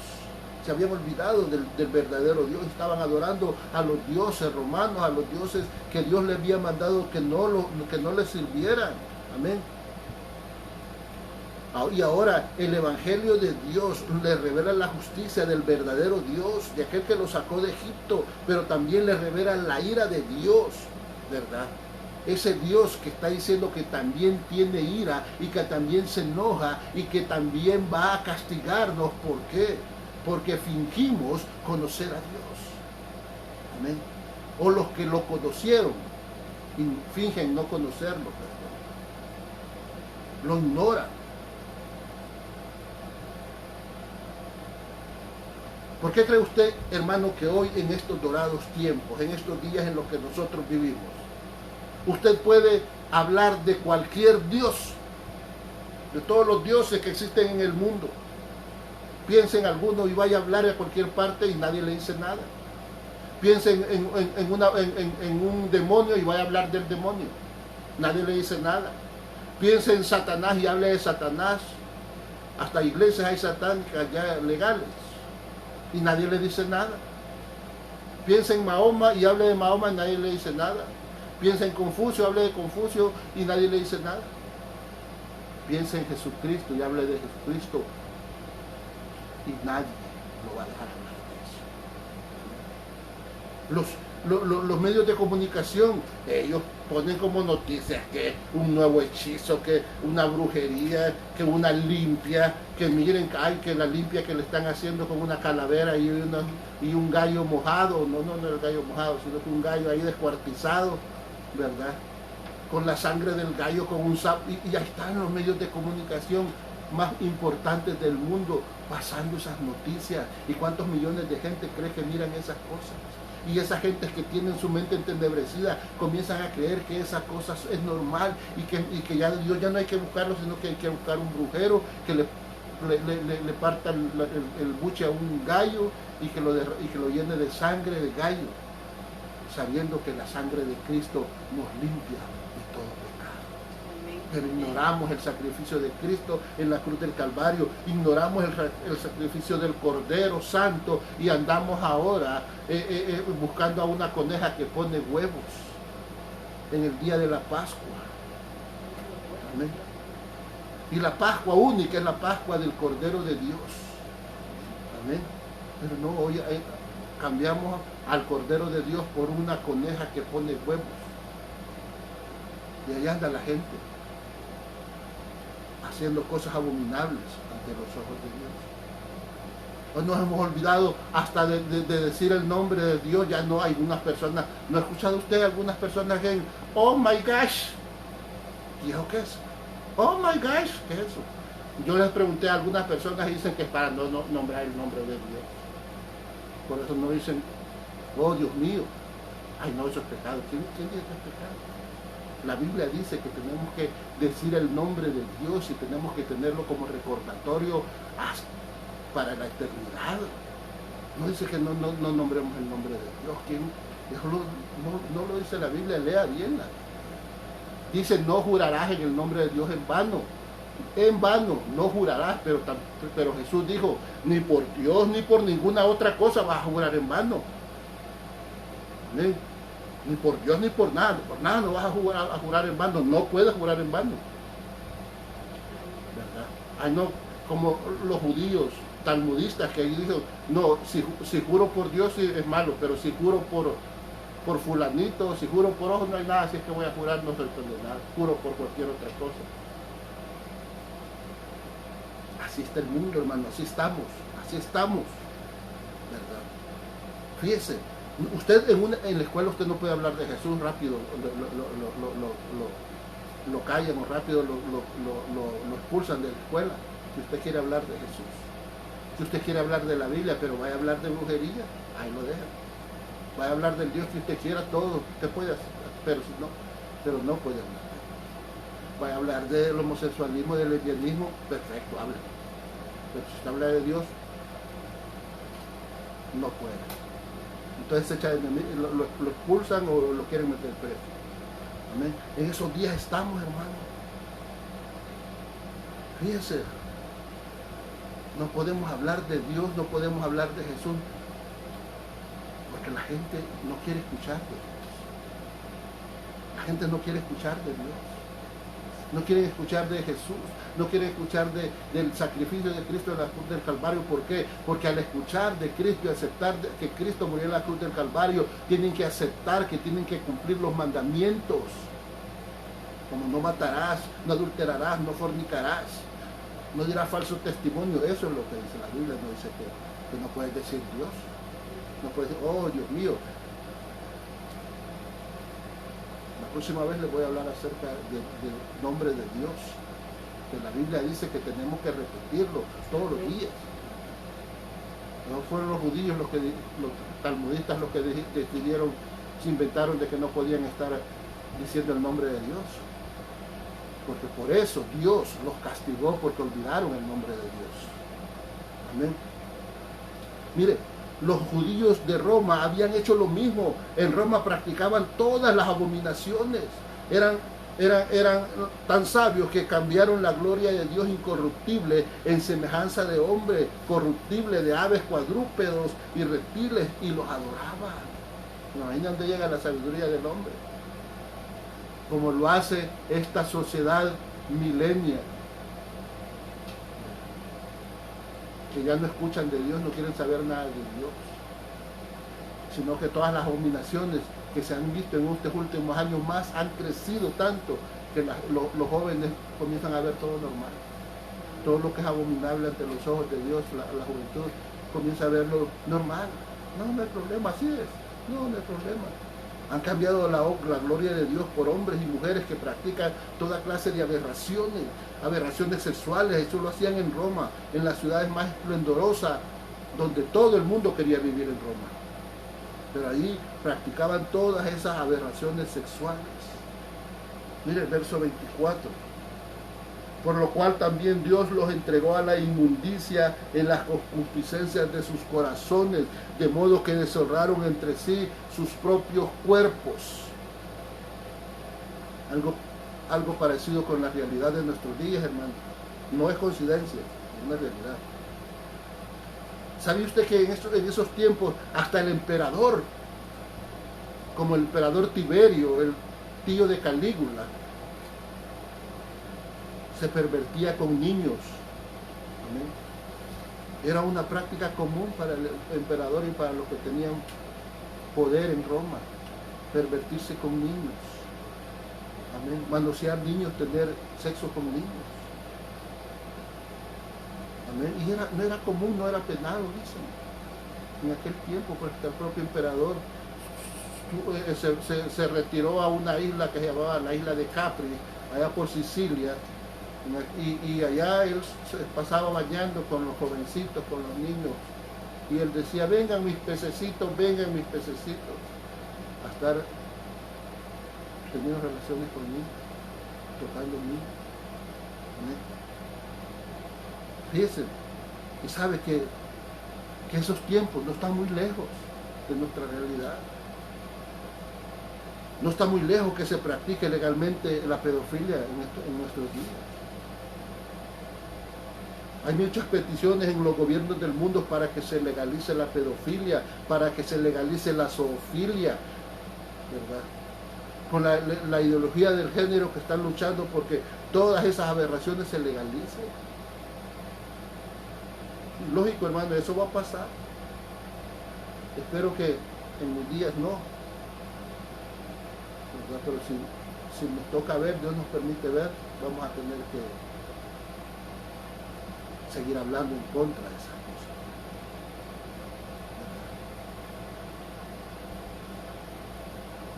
se habían olvidado del verdadero Dios, estaban adorando a los dioses romanos, a los dioses que Dios les había mandado que no les sirvieran. Amén. Y ahora el Evangelio de Dios le revela la justicia del verdadero Dios, de aquel que lo sacó de Egipto, pero también le revela la ira de Dios, ¿verdad? Ese Dios que está diciendo que también tiene ira y que también se enoja y que también va a castigarnos. ¿Por qué? Porque fingimos conocer a Dios. Amén. O los que lo conocieron fingen no conocerlo, perdón. Lo ignoran. ¿Por qué cree usted, hermano, que hoy en estos dorados tiempos, en estos días en los que nosotros vivimos, usted puede hablar de cualquier Dios, de todos los dioses que existen en el mundo? Piense en alguno y vaya a hablar a cualquier parte y nadie le dice nada. Piensa en un demonio y vaya a hablar del demonio. Nadie le dice nada. Piensa en Satanás y hable de Satanás. Hasta iglesias hay satánicas ya legales y nadie le dice nada. Piensa en Mahoma y hable de Mahoma y nadie le dice nada. Piensa en Confucio, hable de Confucio y nadie le dice nada. Piensa en Jesucristo y hable de Jesucristo y nadie lo va a dejar hablar de eso. Los medios de comunicación, ellos ponen como noticias que un nuevo hechizo, que una brujería, que una limpia, que miren, ay, que la limpia que le están haciendo con una calavera y un gallo mojado, no el gallo mojado, sino que un gallo ahí descuartizado, ¿verdad? Con la sangre del gallo, con un sapo, y ahí están los medios de comunicación más importantes del mundo pasando esas noticias. ¿Y cuántos millones de gente cree que miran esas cosas? Y esas gentes que tienen su mente entenebrecida comienzan a creer que esas cosas es normal y que ya Dios ya no hay que buscarlo, sino que hay que buscar un brujero que le parta el buche a un gallo y que lo llene de sangre de gallo, sabiendo que la sangre de Cristo nos limpia de todo pecado. Pero ignoramos el sacrificio de Cristo en la cruz del Calvario, ignoramos el sacrificio del Cordero Santo y andamos ahora buscando a una coneja que pone huevos en el día de la Pascua. Amén. Y la Pascua única es la Pascua del Cordero de Dios. Amén. Pero no, hoy cambiamos al Cordero de Dios por una coneja que pone huevos. Y allá anda la gente haciendo cosas abominables ante los ojos de Dios. Hoy nos hemos olvidado hasta de decir el nombre de Dios. Ya no hay algunas personas, ¿no ha escuchado usted algunas personas que oh my gosh? ¿Y eso qué es? Oh my gosh, ¿qué es eso? Yo les pregunté a algunas personas y dicen que es para no nombrar el nombre de Dios. Por eso no dicen, oh Dios mío. Ay no, eso es pecado. ¿Quién dice que es pecado? La Biblia dice que tenemos que decir el nombre de Dios y tenemos que tenerlo como recordatorio para la eternidad. No dice que no nombremos el nombre de Dios. Eso no lo dice la Biblia, lea bien. Dice, no jurarás en el nombre de Dios en vano. En vano no jurarás, pero Jesús dijo, ni por Dios ni por ninguna otra cosa vas a jurar en vano. ¿Amén? Ni por Dios ni por nada no vas a jurar en vano, no puedes jurar en vano. ¿Verdad? Ay, no, como los judíos talmudistas que dicen, no, si juro por Dios sí es malo, pero si juro por fulanito, si juro por ojo no hay nada, así es que voy a jurar, no soy condenado, juro por cualquier otra cosa. Así está el mundo, hermano, así estamos, ¿verdad? Fíjese, usted en la escuela usted no puede hablar de Jesús rápido, lo callan o rápido lo expulsan de la escuela. Si usted quiere hablar de Jesús, si usted quiere hablar de la Biblia, pero vaya a hablar de brujería, ahí lo deja. Vaya a hablar del Dios que usted quiera, todo usted puede hacer, pero no puede hablar. Vaya a hablar del homosexualismo, del lesbianismo, perfecto, hable. Pero si usted habla de Dios, no puede. Entonces se echa lo expulsan o lo quieren meter preso. Amén. En esos días estamos, hermano. Fíjense, no podemos hablar de Dios, no podemos hablar de Jesús, porque la gente no quiere escuchar de Dios. La gente no quiere escuchar de Dios. No quieren escuchar de Jesús, no quieren escuchar del sacrificio de Cristo en la cruz del Calvario. ¿Por qué? Porque al escuchar de Cristo y aceptar que Cristo murió en la cruz del Calvario, tienen que aceptar que tienen que cumplir los mandamientos. Como no matarás, no adulterarás, no fornicarás, no dirás falso testimonio. Eso es lo que dice la Biblia, no dice que no puedes decir Dios. No puedes decir, oh Dios mío. La próxima vez les voy a hablar acerca del nombre de Dios, que la Biblia dice que tenemos que repetirlo todos los días. No fueron los judíos los talmudistas los que decidieron, se inventaron de que no podían estar diciendo el nombre de Dios, porque por eso Dios los castigó, porque olvidaron el nombre de Dios. Amén. Mire, los judíos de Roma habían hecho lo mismo. En Roma practicaban todas las abominaciones. Eran tan sabios que cambiaron la gloria de Dios incorruptible en semejanza de hombre corruptible, de aves, cuadrúpedos y reptiles, y los adoraban. Imagínate dónde llega la sabiduría del hombre. Como lo hace esta sociedad milenial, que ya no escuchan de Dios, no quieren saber nada de Dios, sino que todas las abominaciones que se han visto en estos últimos años más han crecido tanto que los jóvenes comienzan a ver todo normal. Todo lo que es abominable ante los ojos de Dios, la juventud comienza a verlo normal. No hay problema, así es. No hay problema. Han cambiado la gloria de Dios por hombres y mujeres que practican toda clase de aberraciones sexuales. Eso lo hacían en Roma, en las ciudades más esplendorosas, donde todo el mundo quería vivir en Roma. Pero ahí practicaban todas esas aberraciones sexuales. Mire el verso 24. Por lo cual también Dios los entregó a la inmundicia en las concupiscencias de sus corazones, de modo que deshonraron entre sí sus propios cuerpos. Algo parecido con la realidad de nuestros días, hermano. No es coincidencia, es una realidad. ¿Sabe usted que en esos tiempos hasta el emperador, como el emperador Tiberio, el tío de Calígula, se pervertía con niños? ¿Amén? Era una práctica común para el emperador y para los que tenían poder en Roma, pervertirse con niños. Amén. Manosear niños, tener sexo con niños. Amén. Y no era común, no era penado, dicen, en aquel tiempo, porque el propio emperador se retiró a una isla que se llamaba la isla de Capri, allá por Sicilia, y allá él se pasaba bañando con los jovencitos, con los niños, y él decía: vengan mis pececitos, a estar teniendo relaciones con niños, tocando niños. Fíjense, y sabe que esos tiempos no están muy lejos de nuestra realidad. No está muy lejos que se practique legalmente la pedofilia en nuestros días. Hay muchas peticiones en los gobiernos del mundo para que se legalice la pedofilia, para que se legalice la zoofilia, ¿verdad? Con la ideología del género que están luchando porque todas esas aberraciones se legalicen. Lógico, hermano, eso va a pasar. Espero que en mis días no, ¿verdad? Pero si nos toca ver, Dios nos permite ver, vamos a tener que seguir hablando en contra de esas cosas.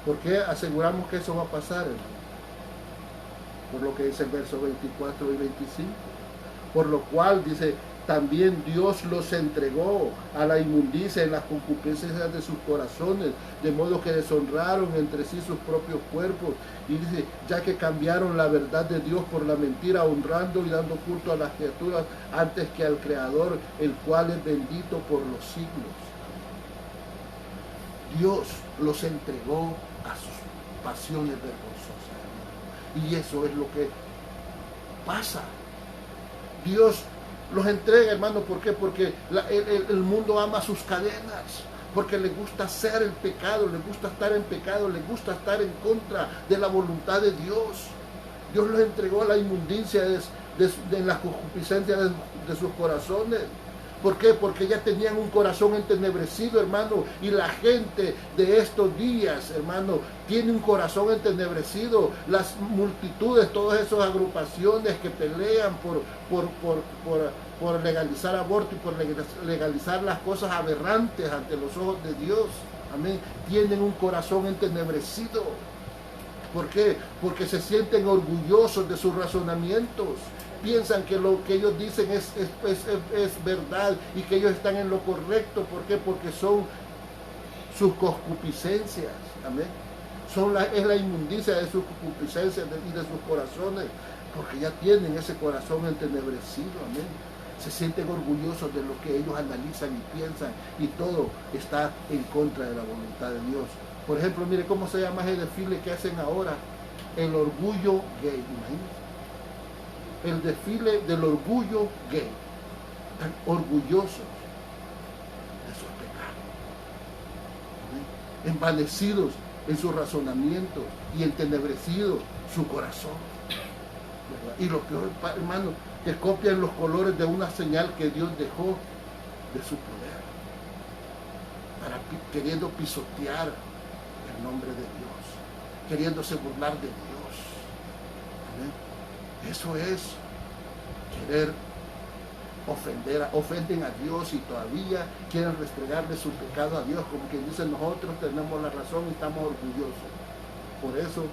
¿Por qué aseguramos que eso va a pasar, hermano? Por lo que dice el verso 24 y 25. Por lo cual dice: también Dios los entregó a la inmundicia en las concupiscencias de sus corazones, de modo que deshonraron entre sí sus propios cuerpos. Y dice: ya que cambiaron la verdad de Dios por la mentira, honrando y dando culto a las criaturas antes que al Creador, el cual es bendito por los siglos. Dios los entregó a sus pasiones vergonzosas, hermano. Y eso es lo que pasa. Dios los entrega, hermano. ¿Por qué? Porque el mundo ama sus cadenas, porque le gusta hacer el pecado, le gusta estar en pecado, le gusta estar en contra de la voluntad de Dios. Dios los entregó a la inmundicia de la concupiscencia de sus corazones. ¿Por qué? Porque ya tenían un corazón entenebrecido, hermano, y la gente de estos días, hermano, tiene un corazón entenebrecido. Las multitudes, todas esas agrupaciones que pelean por legalizar aborto y por legalizar las cosas aberrantes ante los ojos de Dios, amén, tienen un corazón entenebrecido. ¿Por qué? Porque se sienten orgullosos de sus razonamientos. Piensan que lo que ellos dicen es verdad y que ellos están en lo correcto. ¿Por qué? Porque son sus concupiscencias. Amén. Es la inmundicia de sus concupiscencias y de sus corazones. Porque ya tienen ese corazón entenebrecido. Amén. Se sienten orgullosos de lo que ellos analizan y piensan, y todo está en contra de la voluntad de Dios. Por ejemplo, mire cómo se llama ese desfile que hacen ahora, el orgullo gay, imagínense. El desfile del orgullo gay. Están orgullosos de sus pecados, envanecidos en su razonamiento y entenebrecido su corazón, ¿verdad? Y lo peor, hermano, que copian los colores de una señal que Dios dejó de su poder, queriendo pisotear el nombre de Dios, queriéndose burlar de Dios. ¿Amén? Eso es querer ofenden a Dios y todavía quieren restregarle su pecado a Dios, como quien dice, nosotros tenemos la razón y estamos orgullosos. Por eso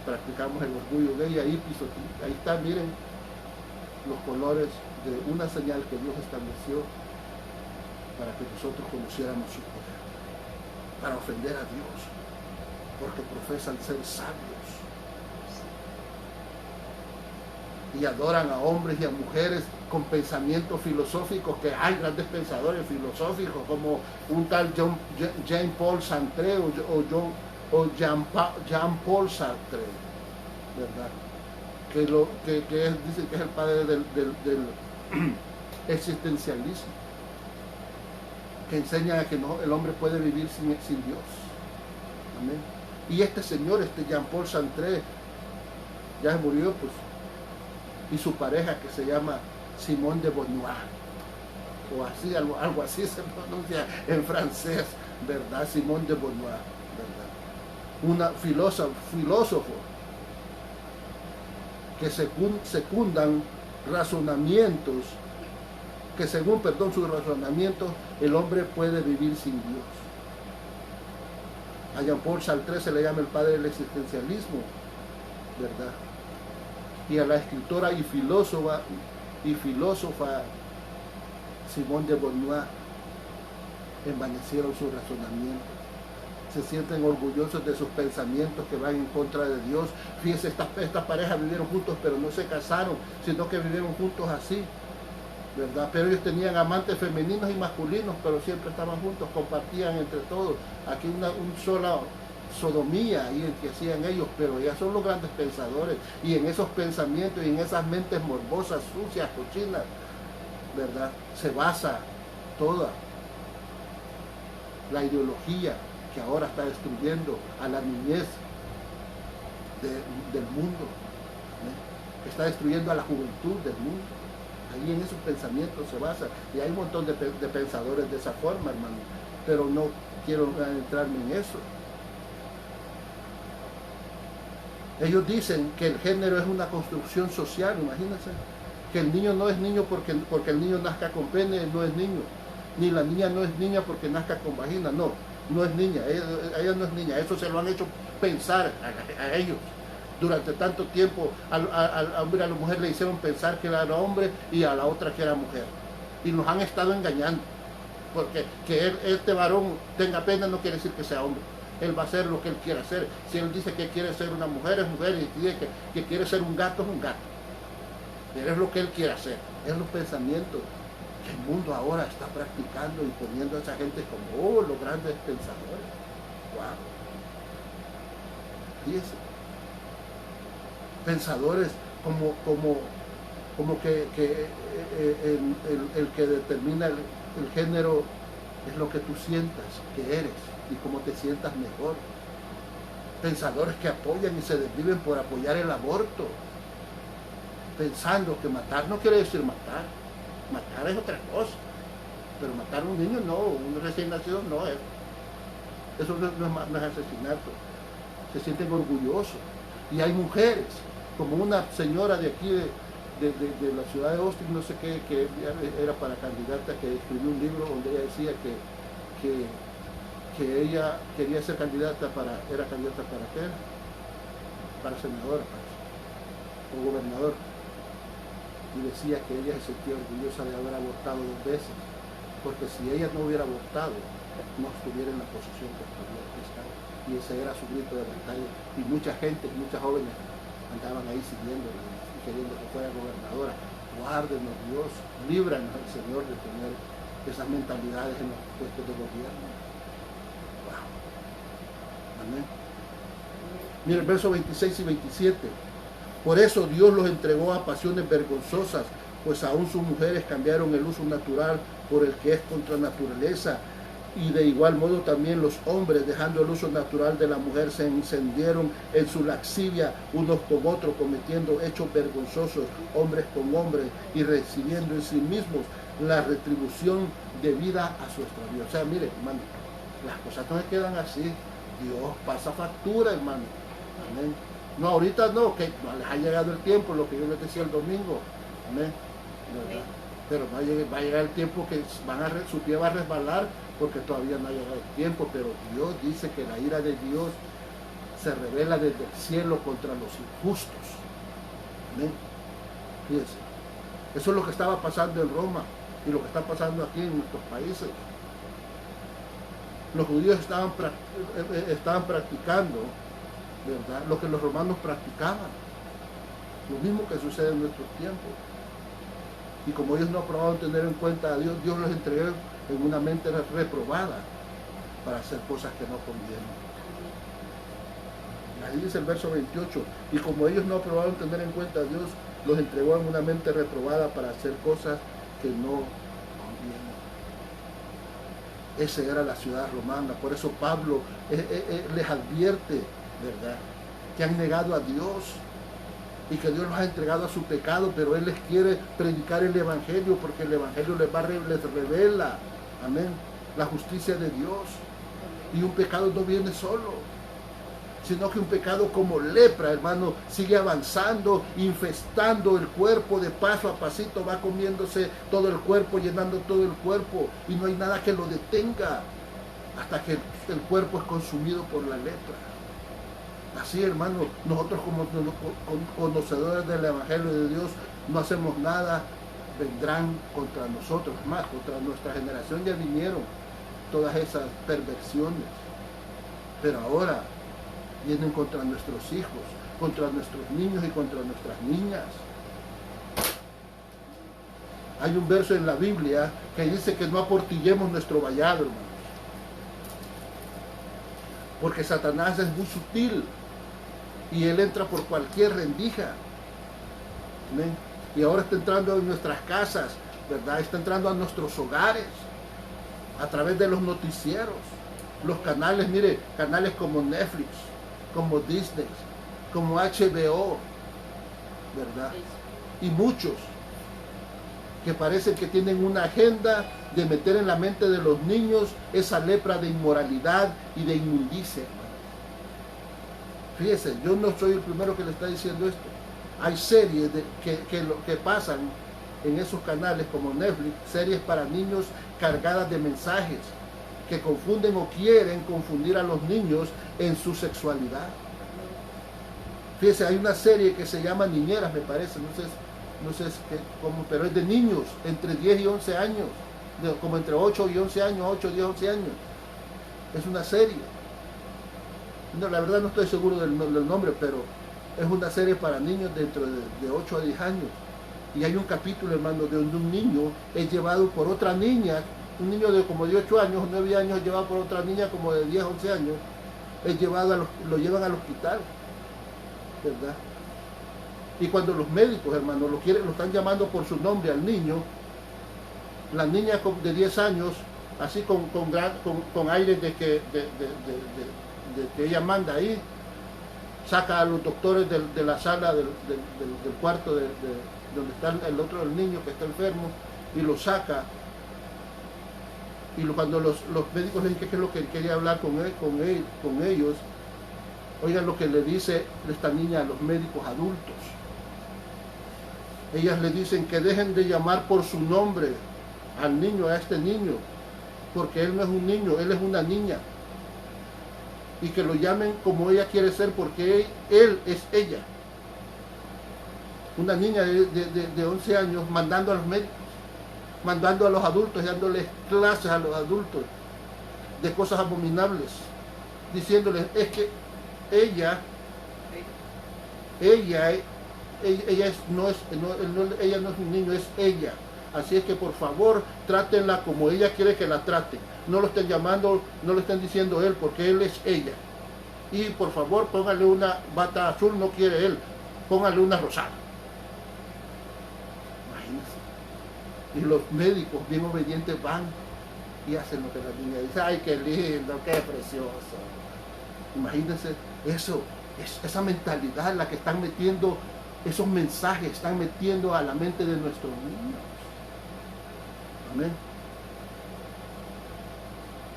practicamos el orgullo gay. Ahí está, miren, los colores de una señal que Dios estableció para que nosotros conociéramos su poder, para ofender a Dios, porque profesan ser sabios y adoran a hombres y a mujeres con pensamientos filosóficos, que hay grandes pensadores filosóficos como un tal Jean-Paul Sartre o Jean-Paul Sartre, ¿verdad? Dicen que es el padre del existencialismo, que enseña que no, el hombre puede vivir sin Dios. Amén. Y este señor, Jean-Paul Sartre, ya murió, pues, y su pareja, que se llama Simone de Beauvoir, o así, algo así se pronuncia en francés, ¿verdad? Simone de Beauvoir, ¿verdad? Una filósofo que secundan razonamientos, que según, sus razonamientos, el hombre puede vivir sin Dios. A Jean-Paul Sartre se le llama el padre del existencialismo, ¿verdad? Y a la escritora y filósofa Simone de Beauvoir envanecieron su razonamiento. Se sienten orgullosos de sus pensamientos que van en contra de Dios. Fíjense, estas parejas vivieron juntos, pero no se casaron, sino que vivieron juntos así, ¿verdad? Pero ellos tenían amantes femeninos y masculinos, pero siempre estaban juntos, compartían entre todos. Aquí una sola sodomía y el que hacían ellos, pero ya son los grandes pensadores, y en esos pensamientos y en esas mentes morbosas, sucias, cochinas, ¿verdad?, se basa toda la ideología que ahora está destruyendo a la niñez del mundo, ¿eh? Está destruyendo a la juventud del mundo. Ahí en esos pensamientos se basa, y hay un montón de pensadores de esa forma, hermano, pero no quiero entrarme en eso. Ellos dicen que el género es una construcción social, imagínense, que el niño no es niño porque el niño nazca con pene, no es niño, ni la niña no es niña porque nazca con vagina, no es niña, ella no es niña. Eso se lo han hecho pensar a ellos durante tanto tiempo. A la mujer le hicieron pensar que era hombre y a la otra que era mujer, y nos han estado engañando, porque que este varón tenga pene no quiere decir que sea hombre. Él va a hacer lo que él quiere hacer. Si él dice que quiere ser una mujer, es mujer, y dice que quiere ser un gato, es un gato. Pero es lo que él quiere hacer. Es los pensamientos que el mundo ahora está practicando y poniendo a esa gente como los grandes pensadores. ¡Wow! Fíjense. Pensadores como que el que determina el género es lo que tú sientas que eres y cómo te sientas mejor. Pensadores que apoyan y se desviven por apoyar el aborto, pensando que matar no quiere decir matar. Matar es otra cosa, pero matar a un niño no, un recién nacido no es. Eso no es asesinato. Se sienten orgullosos. Y hay mujeres, como una señora de aquí de la ciudad de Austin, no sé qué, que era para candidata, que escribió un libro donde ella decía que ella quería ser candidata era candidata para qué, para senadora, o gobernador, y decía que ella se sentía orgullosa de haber abortado 2 veces, porque si ella no hubiera abortado, no estuviera en la posición que estaba, y ese era su grito de batalla, y mucha gente, muchas jóvenes andaban ahí siguiéndola y queriendo que fuera gobernadora, Guárdenos, Dios, líbranos, Señor, de tener esas mentalidades en los puestos de gobierno. Wow. Amén. Mira el verso 26 y 27. Por eso Dios los entregó a pasiones vergonzosas, pues aún sus mujeres cambiaron el uso natural por el que es contra naturaleza. Y de igual modo también los hombres, dejando el uso natural de la mujer, se encendieron en su lascivia unos con otros, cometiendo hechos vergonzosos, hombres con hombres, y recibiendo en sí mismos la retribución debida a su extravío. O sea, mire, hermano, las cosas no se quedan así. Dios pasa factura, hermano. Amén. No, ahorita no, que no les ha llegado el tiempo, lo que yo les decía el domingo. Amén. ¿Verdad? Pero va a llegar el tiempo que su pie va a resbalar, porque todavía no ha llegado el tiempo, pero Dios dice que la ira de Dios se revela desde el cielo contra los injustos. Amén. Fíjense, eso es lo que estaba pasando en Roma y lo que está pasando aquí en nuestros países. Los judíos estaban practicando, ¿verdad?, lo que los romanos practicaban. Lo mismo que sucede en nuestros tiempos. Y como ellos no aprobaron tener en cuenta a Dios, Dios los entregó en una mente reprobada para hacer cosas que no convienen. Ahí dice el verso 28, y como ellos no aprobaron tener en cuenta a Dios, los entregó en una mente reprobada para hacer cosas que no convienen. Esa era la ciudad romana. Por eso Pablo les advierte, ¿verdad?, que han negado a Dios y que Dios los ha entregado a su pecado, pero Él les quiere predicar el Evangelio, porque el Evangelio les revela, amén, la justicia de Dios. Y un pecado no viene solo, sino que un pecado como lepra, hermano, sigue avanzando, infestando el cuerpo, de paso a pasito va comiéndose todo el cuerpo, llenando todo el cuerpo, y no hay nada que lo detenga hasta que el cuerpo es consumido por la lepra. Así, hermano, nosotros como conocedores del Evangelio de Dios no hacemos nada, vendrán contra nosotros. Más, contra nuestra generación ya vinieron todas esas perversiones, pero ahora vienen contra nuestros hijos, contra nuestros niños y contra nuestras niñas. Hay un verso en la Biblia que dice que no aportillemos nuestro vallado, hermanos, porque Satanás es muy sutil y él entra por cualquier rendija. ¿Amén? Y ahora está entrando en nuestras casas, ¿verdad? Está entrando a nuestros hogares a través de los noticieros, los canales, mire, canales como Netflix, como Disney, como HBO, ¿verdad? Y muchos que parecen que tienen una agenda de meter en la mente de los niños esa lepra de inmoralidad y de inmundicia. Fíjese, yo no soy el primero que le está diciendo esto. Hay series que pasan en esos canales como Netflix, series para niños cargadas de mensajes que confunden o quieren confundir a los niños en su sexualidad. Fíjese, hay una serie que se llama Niñeras, me parece, no sé cómo, pero es de niños entre 10 y 11 años, como entre 8 y 11 años, 8, 10, 11 años. Es una serie. No, la verdad no estoy seguro del nombre, pero es una serie para niños dentro de 8 a 10 años. Y hay un capítulo, hermano, de donde un niño es llevado por otra niña, un niño de como de 8 años, 9 años, es llevado por otra niña como de 10, 11 años, es llevado lo llevan al hospital, ¿verdad? Y cuando los médicos, hermano, lo están llamando por su nombre al niño, la niña de 10 años, así con aire de que ella manda ahí, saca a los doctores de la sala del cuarto donde está el niño que está enfermo, y lo saca. Y cuando los médicos le dicen que es lo que quería hablar con ellos, oigan lo que le dice esta niña a los médicos adultos. Ellas le dicen que dejen de llamar por su nombre al niño, a este niño, porque él no es un niño, él es una niña. Y que lo llamen como ella quiere ser, porque él es ella. Una niña de 11 años mandando a los médicos, mandando a los adultos y dándoles clases a los adultos de cosas abominables, diciéndoles, es que ella ella no es un niño, es ella. Así es que por favor trátenla como ella quiere que la traten. No lo estén llamando, no lo estén diciendo él, porque él es ella. Y por favor póngale una bata azul, no quiere él, póngale una rosada. Imagínense. Y los médicos bien obedientes van y hacen lo que la niña dice. Ay, qué lindo, qué precioso. Imagínense eso, esa mentalidad la que están metiendo, esos mensajes están metiendo a la mente de nuestros niños. Amén.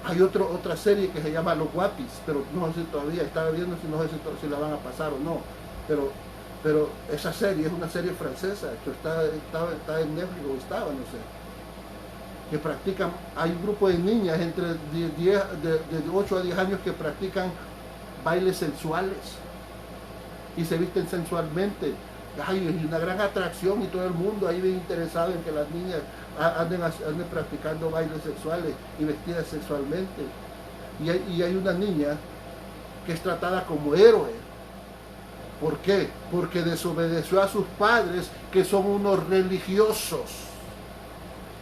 Hay otra serie que se llama Los Guapis, pero no sé todavía, estaba viendo si no sé si la van a pasar o no. Pero esa serie es una serie francesa, que está en Netflix o estaba, no sé. Que practican, hay un grupo de niñas entre de 8 a 10 años que practican bailes sensuales y se visten sensualmente. Ay, es una gran atracción y todo el mundo ahí bien interesado en que las niñas anden practicando bailes sexuales y vestidas sexualmente. Y hay una niña que es tratada como héroe. ¿Por qué? Porque desobedeció a sus padres, que son unos religiosos,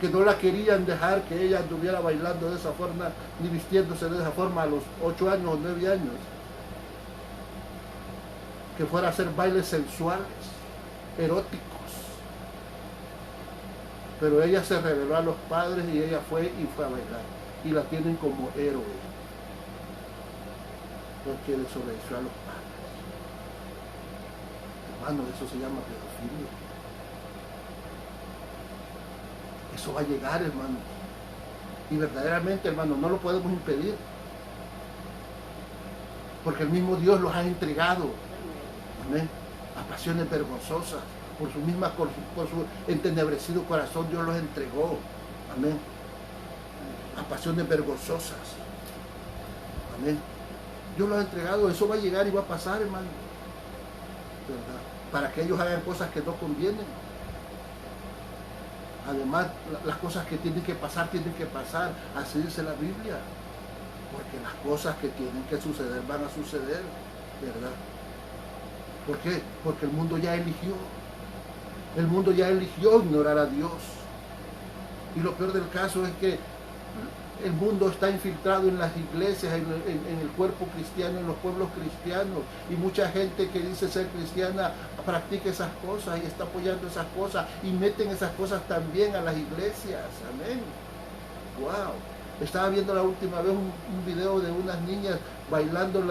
que no la querían dejar que ella anduviera bailando de esa forma, ni vistiéndose de esa forma a los 8 años o 9 años. Que fuera a hacer bailes sensuales, eróticos. Pero ella se rebeló a los padres y ella fue a bailar. Y la tienen como héroe. Porque desobedeció a los padres. Hermano, eso se llama pedofilia. Eso va a llegar, hermano. Y verdaderamente, hermano, no lo podemos impedir. Porque el mismo Dios los ha entregado. Amén. A pasiones vergonzosas. Por su entenebrecido corazón Dios los entregó. Amén. A pasiones vergonzosas. Amén. Dios los ha entregado. Eso va a llegar y va a pasar, hermano. ¿Verdad? Para que ellos hagan cosas que no convienen. Además, las cosas que tienen que pasar, así dice la Biblia. Porque las cosas que tienen que suceder van a suceder, ¿verdad? ¿Por qué? Porque el mundo ya eligió. El mundo ya eligió ignorar a Dios. Y lo peor del caso es que el mundo está infiltrado en las iglesias, en el cuerpo cristiano, en los pueblos cristianos. Y mucha gente que dice ser cristiana practica esas cosas y está apoyando esas cosas y meten esas cosas también a las iglesias. Amén. Wow. Estaba viendo la última vez un video de unas niñas bailando,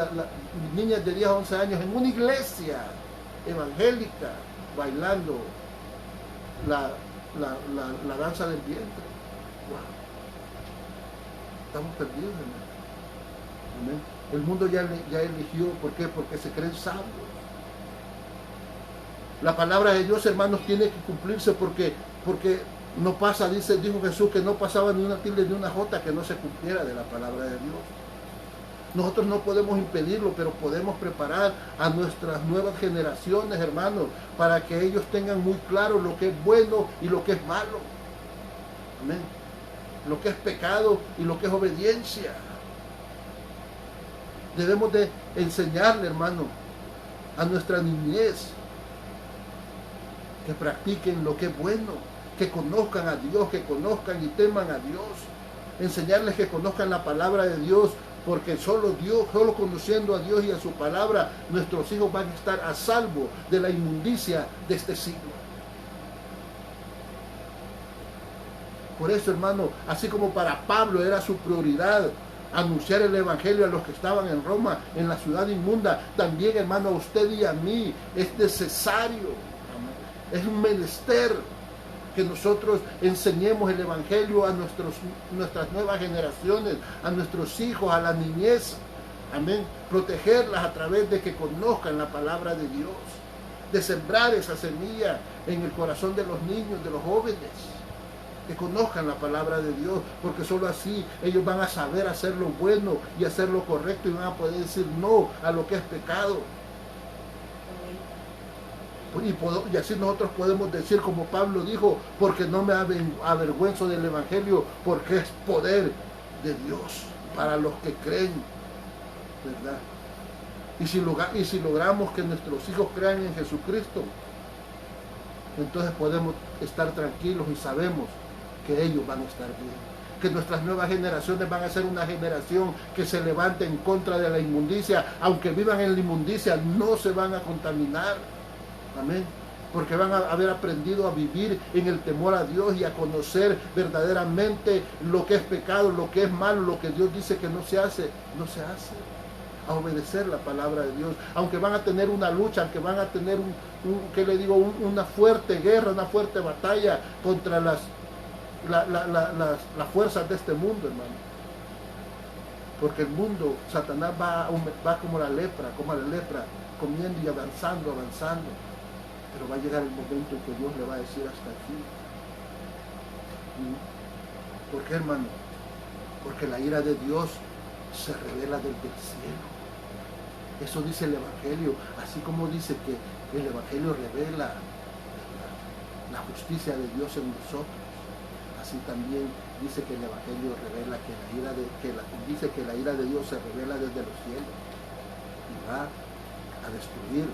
niñas de 10 a 11 años en una iglesia evangélica, bailando la danza del vientre. Wow. Estamos perdidos, hermano. Amén. El mundo ya eligió. ¿Por qué? Porque se creen sabios. La palabra de Dios, hermanos, tiene que cumplirse porque no pasa, dijo Jesús, que no pasaba ni una tilde ni una jota que no se cumpliera de la palabra de Dios. Nosotros no podemos impedirlo, pero podemos preparar a nuestras nuevas generaciones, hermanos, para que ellos tengan muy claro lo que es bueno y lo que es malo. Amén. Lo que es pecado y lo que es obediencia. Debemos de enseñarle, hermano, a nuestra niñez que practiquen lo que es bueno, que conozcan a Dios, que conozcan y teman a Dios. Enseñarles que conozcan la palabra de Dios, porque solo conociendo a Dios y a su palabra, nuestros hijos van a estar a salvo de la inmundicia de este siglo. Por eso, hermano, así como para Pablo era su prioridad anunciar el evangelio a los que estaban en Roma, en la ciudad inmunda, también, hermano, a usted y a mí es necesario, es un menester que nosotros enseñemos el evangelio a nuestras nuevas generaciones, a nuestros hijos, a la niñez. Amén. Protegerlas a través de que conozcan la palabra de Dios, de sembrar esa semilla en el corazón de los niños, de los jóvenes, que conozcan la palabra de Dios, porque solo así ellos van a saber hacer lo bueno y hacer lo correcto y van a poder decir no a lo que es pecado. Y así nosotros podemos decir como Pablo dijo, porque no me avergüenzo del evangelio, porque es poder de Dios para los que creen, ¿verdad? Y si logramos que nuestros hijos crean en Jesucristo, entonces podemos estar tranquilos y sabemos que ellos van a estar bien. Que nuestras nuevas generaciones van a ser una generación que se levante en contra de la inmundicia. Aunque vivan en la inmundicia, no se van a contaminar. Amén. Porque van a haber aprendido a vivir en el temor a Dios y a conocer verdaderamente lo que es pecado, lo que es malo, lo que Dios dice que no se hace, no se hace. A obedecer la palabra de Dios. Aunque van a tener una lucha, aunque van a tener una fuerte guerra, una fuerte batalla contra las fuerzas de este mundo, hermano. Porque el mundo, Satanás va como la lepra, comiendo y avanzando. Pero va a llegar el momento en que Dios le va a decir hasta aquí. ¿Por qué, hermano? Porque la ira de Dios se revela desde el cielo. Eso dice el Evangelio, así como dice que el Evangelio revela la justicia de Dios en nosotros. Así también dice que el Evangelio revela que dice que la ira de Dios se revela desde los cielos y va a destruir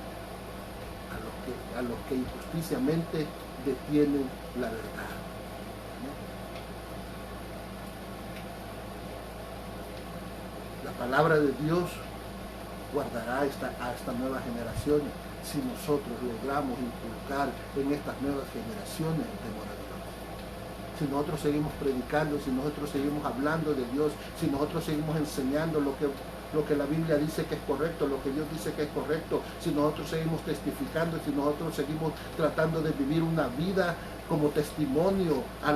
a los que injusticiamente detienen la verdad. La palabra de Dios guardará a esta nueva generación si nosotros logramos inculcar en estas nuevas generaciones el temor a Dios. Si nosotros seguimos predicando, si nosotros seguimos hablando de Dios, si nosotros seguimos enseñando lo que la Biblia dice que es correcto, lo que Dios dice que es correcto, si nosotros seguimos testificando, si nosotros seguimos tratando de vivir una vida como testimonio a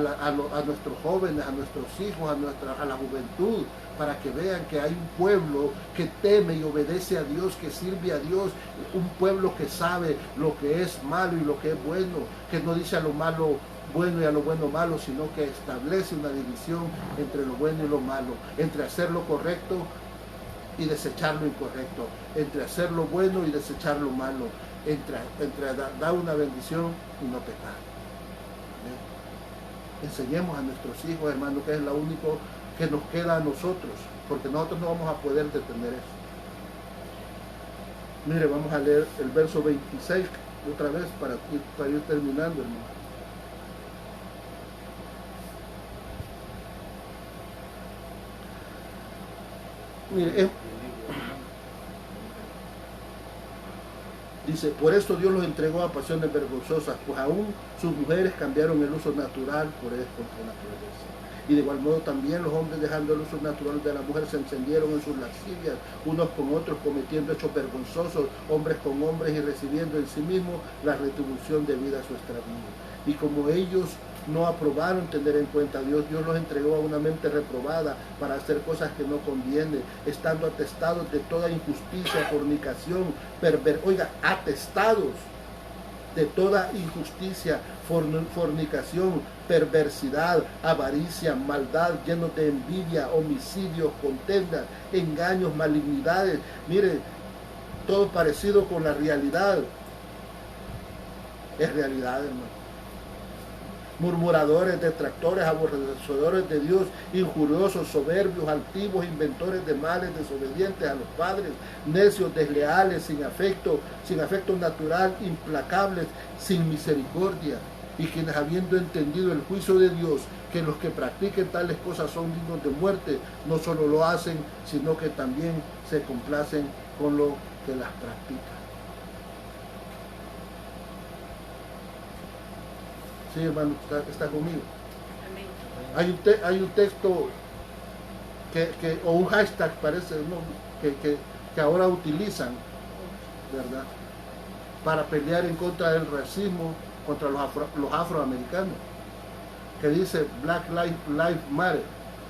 nuestros jóvenes, a nuestros hijos, a la juventud, para que vean que hay un pueblo que teme y obedece a Dios, que sirve a Dios, un pueblo que sabe lo que es malo y lo que es bueno, que no dice a lo malo bueno y a lo bueno malo, sino que establece una división entre lo bueno y lo malo, entre hacer lo correcto y desechar lo incorrecto, entre hacer lo bueno y desechar lo malo, entre dar una bendición y no pecar. Enseñemos a nuestros hijos, hermanos, que es lo único que nos queda a nosotros, porque nosotros no vamos a poder detener eso. Mire, vamos a leer el verso 26 otra vez para ir terminando, hermano. Mire, dice, por esto Dios los entregó a pasiones vergonzosas, pues aún sus mujeres cambiaron el uso natural por naturaleza. Y de igual modo también los hombres, dejando el uso natural de la mujer, se encendieron en sus lascivias, unos con otros, cometiendo hechos vergonzosos, hombres con hombres, y recibiendo en sí mismos la retribución debida a su extravío. Y como ellos no aprobaron tener en cuenta a Dios, Dios los entregó a una mente reprobada para hacer cosas que no convienen, estando atestados de toda injusticia, fornicación, atestados de toda injusticia, fornicación, perversidad, avaricia, maldad, llenos de envidia, homicidios, contiendas, engaños, malignidades. Mire, todo parecido con la realidad. Es realidad, hermano. Murmuradores, detractores, aborrecedores de Dios, injuriosos, soberbios, altivos, inventores de males, desobedientes a los padres, necios, desleales, sin afecto natural, implacables, sin misericordia, y quienes, habiendo entendido el juicio de Dios, que los que practiquen tales cosas son dignos de muerte, no solo lo hacen, sino que también se complacen con lo que las practica. Sí, hermano, está conmigo. Amén. Hay un texto o un hashtag, parece, ¿no? que ahora utilizan, ¿verdad?, para pelear en contra del racismo contra los afroamericanos, que dice Black Lives Matter.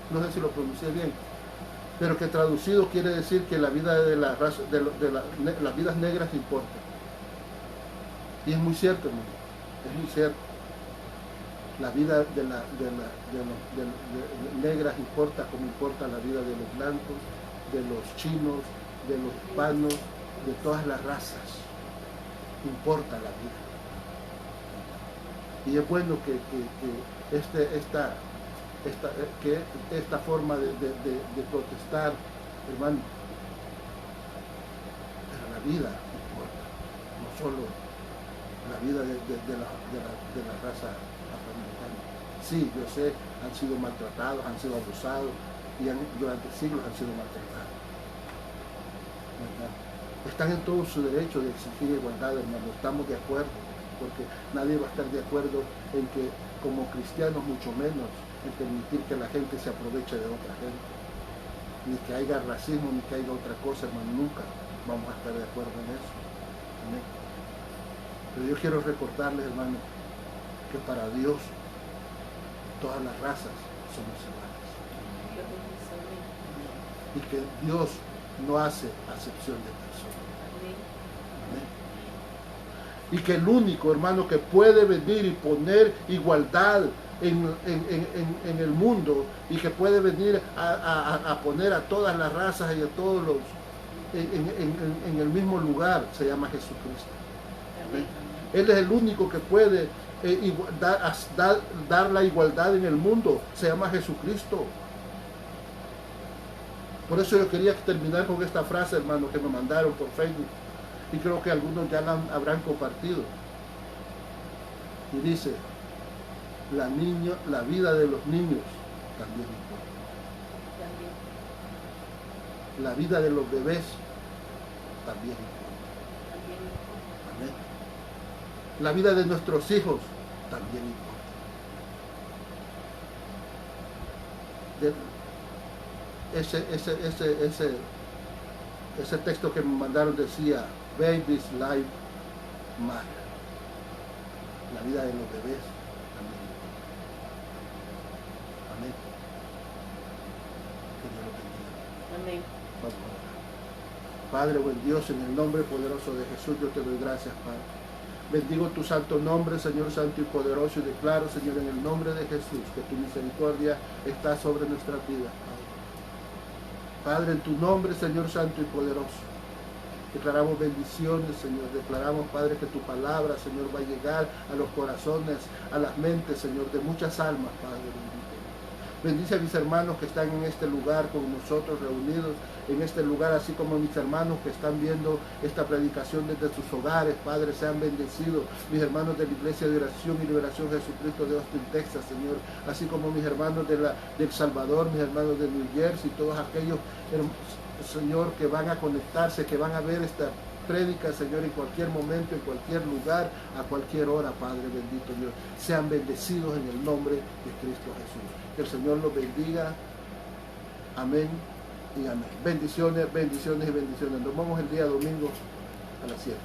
No sé si lo pronuncié bien, pero que traducido quiere decir que la vida de las las vidas negras importa. Y es muy cierto, hermano, es muy cierto. La vida de negras importa como importa la vida de los blancos, de los chinos, de los hispanos, de todas las razas. Importa la vida. Y es bueno que esta forma de protestar, hermano, pero la vida importa, no solo la vida de la raza afroamericana. Sí, yo sé, han sido maltratados, han sido abusados y durante siglos han sido maltratados. ¿Verdad? Están en todo su derecho de exigir igualdad, hermano, estamos de acuerdo, porque nadie va a estar de acuerdo en que como cristianos mucho menos en permitir que la gente se aproveche de otra gente, ni que haya racismo, ni que haya otra cosa, hermano, nunca vamos a estar de acuerdo en eso. Amén. Pero yo quiero recordarles, hermano, que para Dios todas las razas somos iguales. Y que Dios no hace acepción de personas. Amén. Y que el único, hermano, que puede venir y poner igualdad en el mundo y que puede venir a poner a todas las razas y a todos los en el mismo lugar, se llama Jesucristo. Amén. Él es el único que puede dar la igualdad en el mundo, se llama Jesucristo. Por eso yo quería terminar con esta frase, hermano, que me mandaron por Facebook, y creo que algunos ya la habrán compartido. Y dice: la vida de los niños también importa. La vida de los bebés también importa. Amén. La vida de nuestros hijos también importa. Ese texto que me mandaron decía: Baby's life matter. La vida de los bebés también importa. Amén. Que Dios los bendiga. Amén. Vamos a orar. Padre, buen Dios, en el nombre poderoso de Jesús, yo te doy gracias, Padre. Bendigo tu santo nombre, Señor santo y poderoso, y declaro, Señor, en el nombre de Jesús, que tu misericordia está sobre nuestras vidas, Padre. Padre, en tu nombre, Señor santo y poderoso, declaramos bendiciones, Señor. Declaramos, Padre, que tu palabra, Señor, va a llegar a los corazones, a las mentes, Señor, de muchas almas, Padre bendito. Bendice a mis hermanos que están en este lugar con nosotros reunidos en este lugar, así como mis hermanos que están viendo esta predicación desde sus hogares, Padre, sean bendecidos. Mis hermanos de la Iglesia de Oración y Liberación Jesucristo de Austin, Texas, Señor, así como mis hermanos de El Salvador, mis hermanos de New Jersey, todos aquellos, Señor, que van a conectarse, que van a ver esta prédica, Señor, en cualquier momento, en cualquier lugar, a cualquier hora, Padre bendito Dios. Sean bendecidos en el nombre de Cristo Jesús. Que el Señor los bendiga. Amén y amén. Bendiciones, bendiciones y bendiciones. Nos vemos el día domingo a las 7.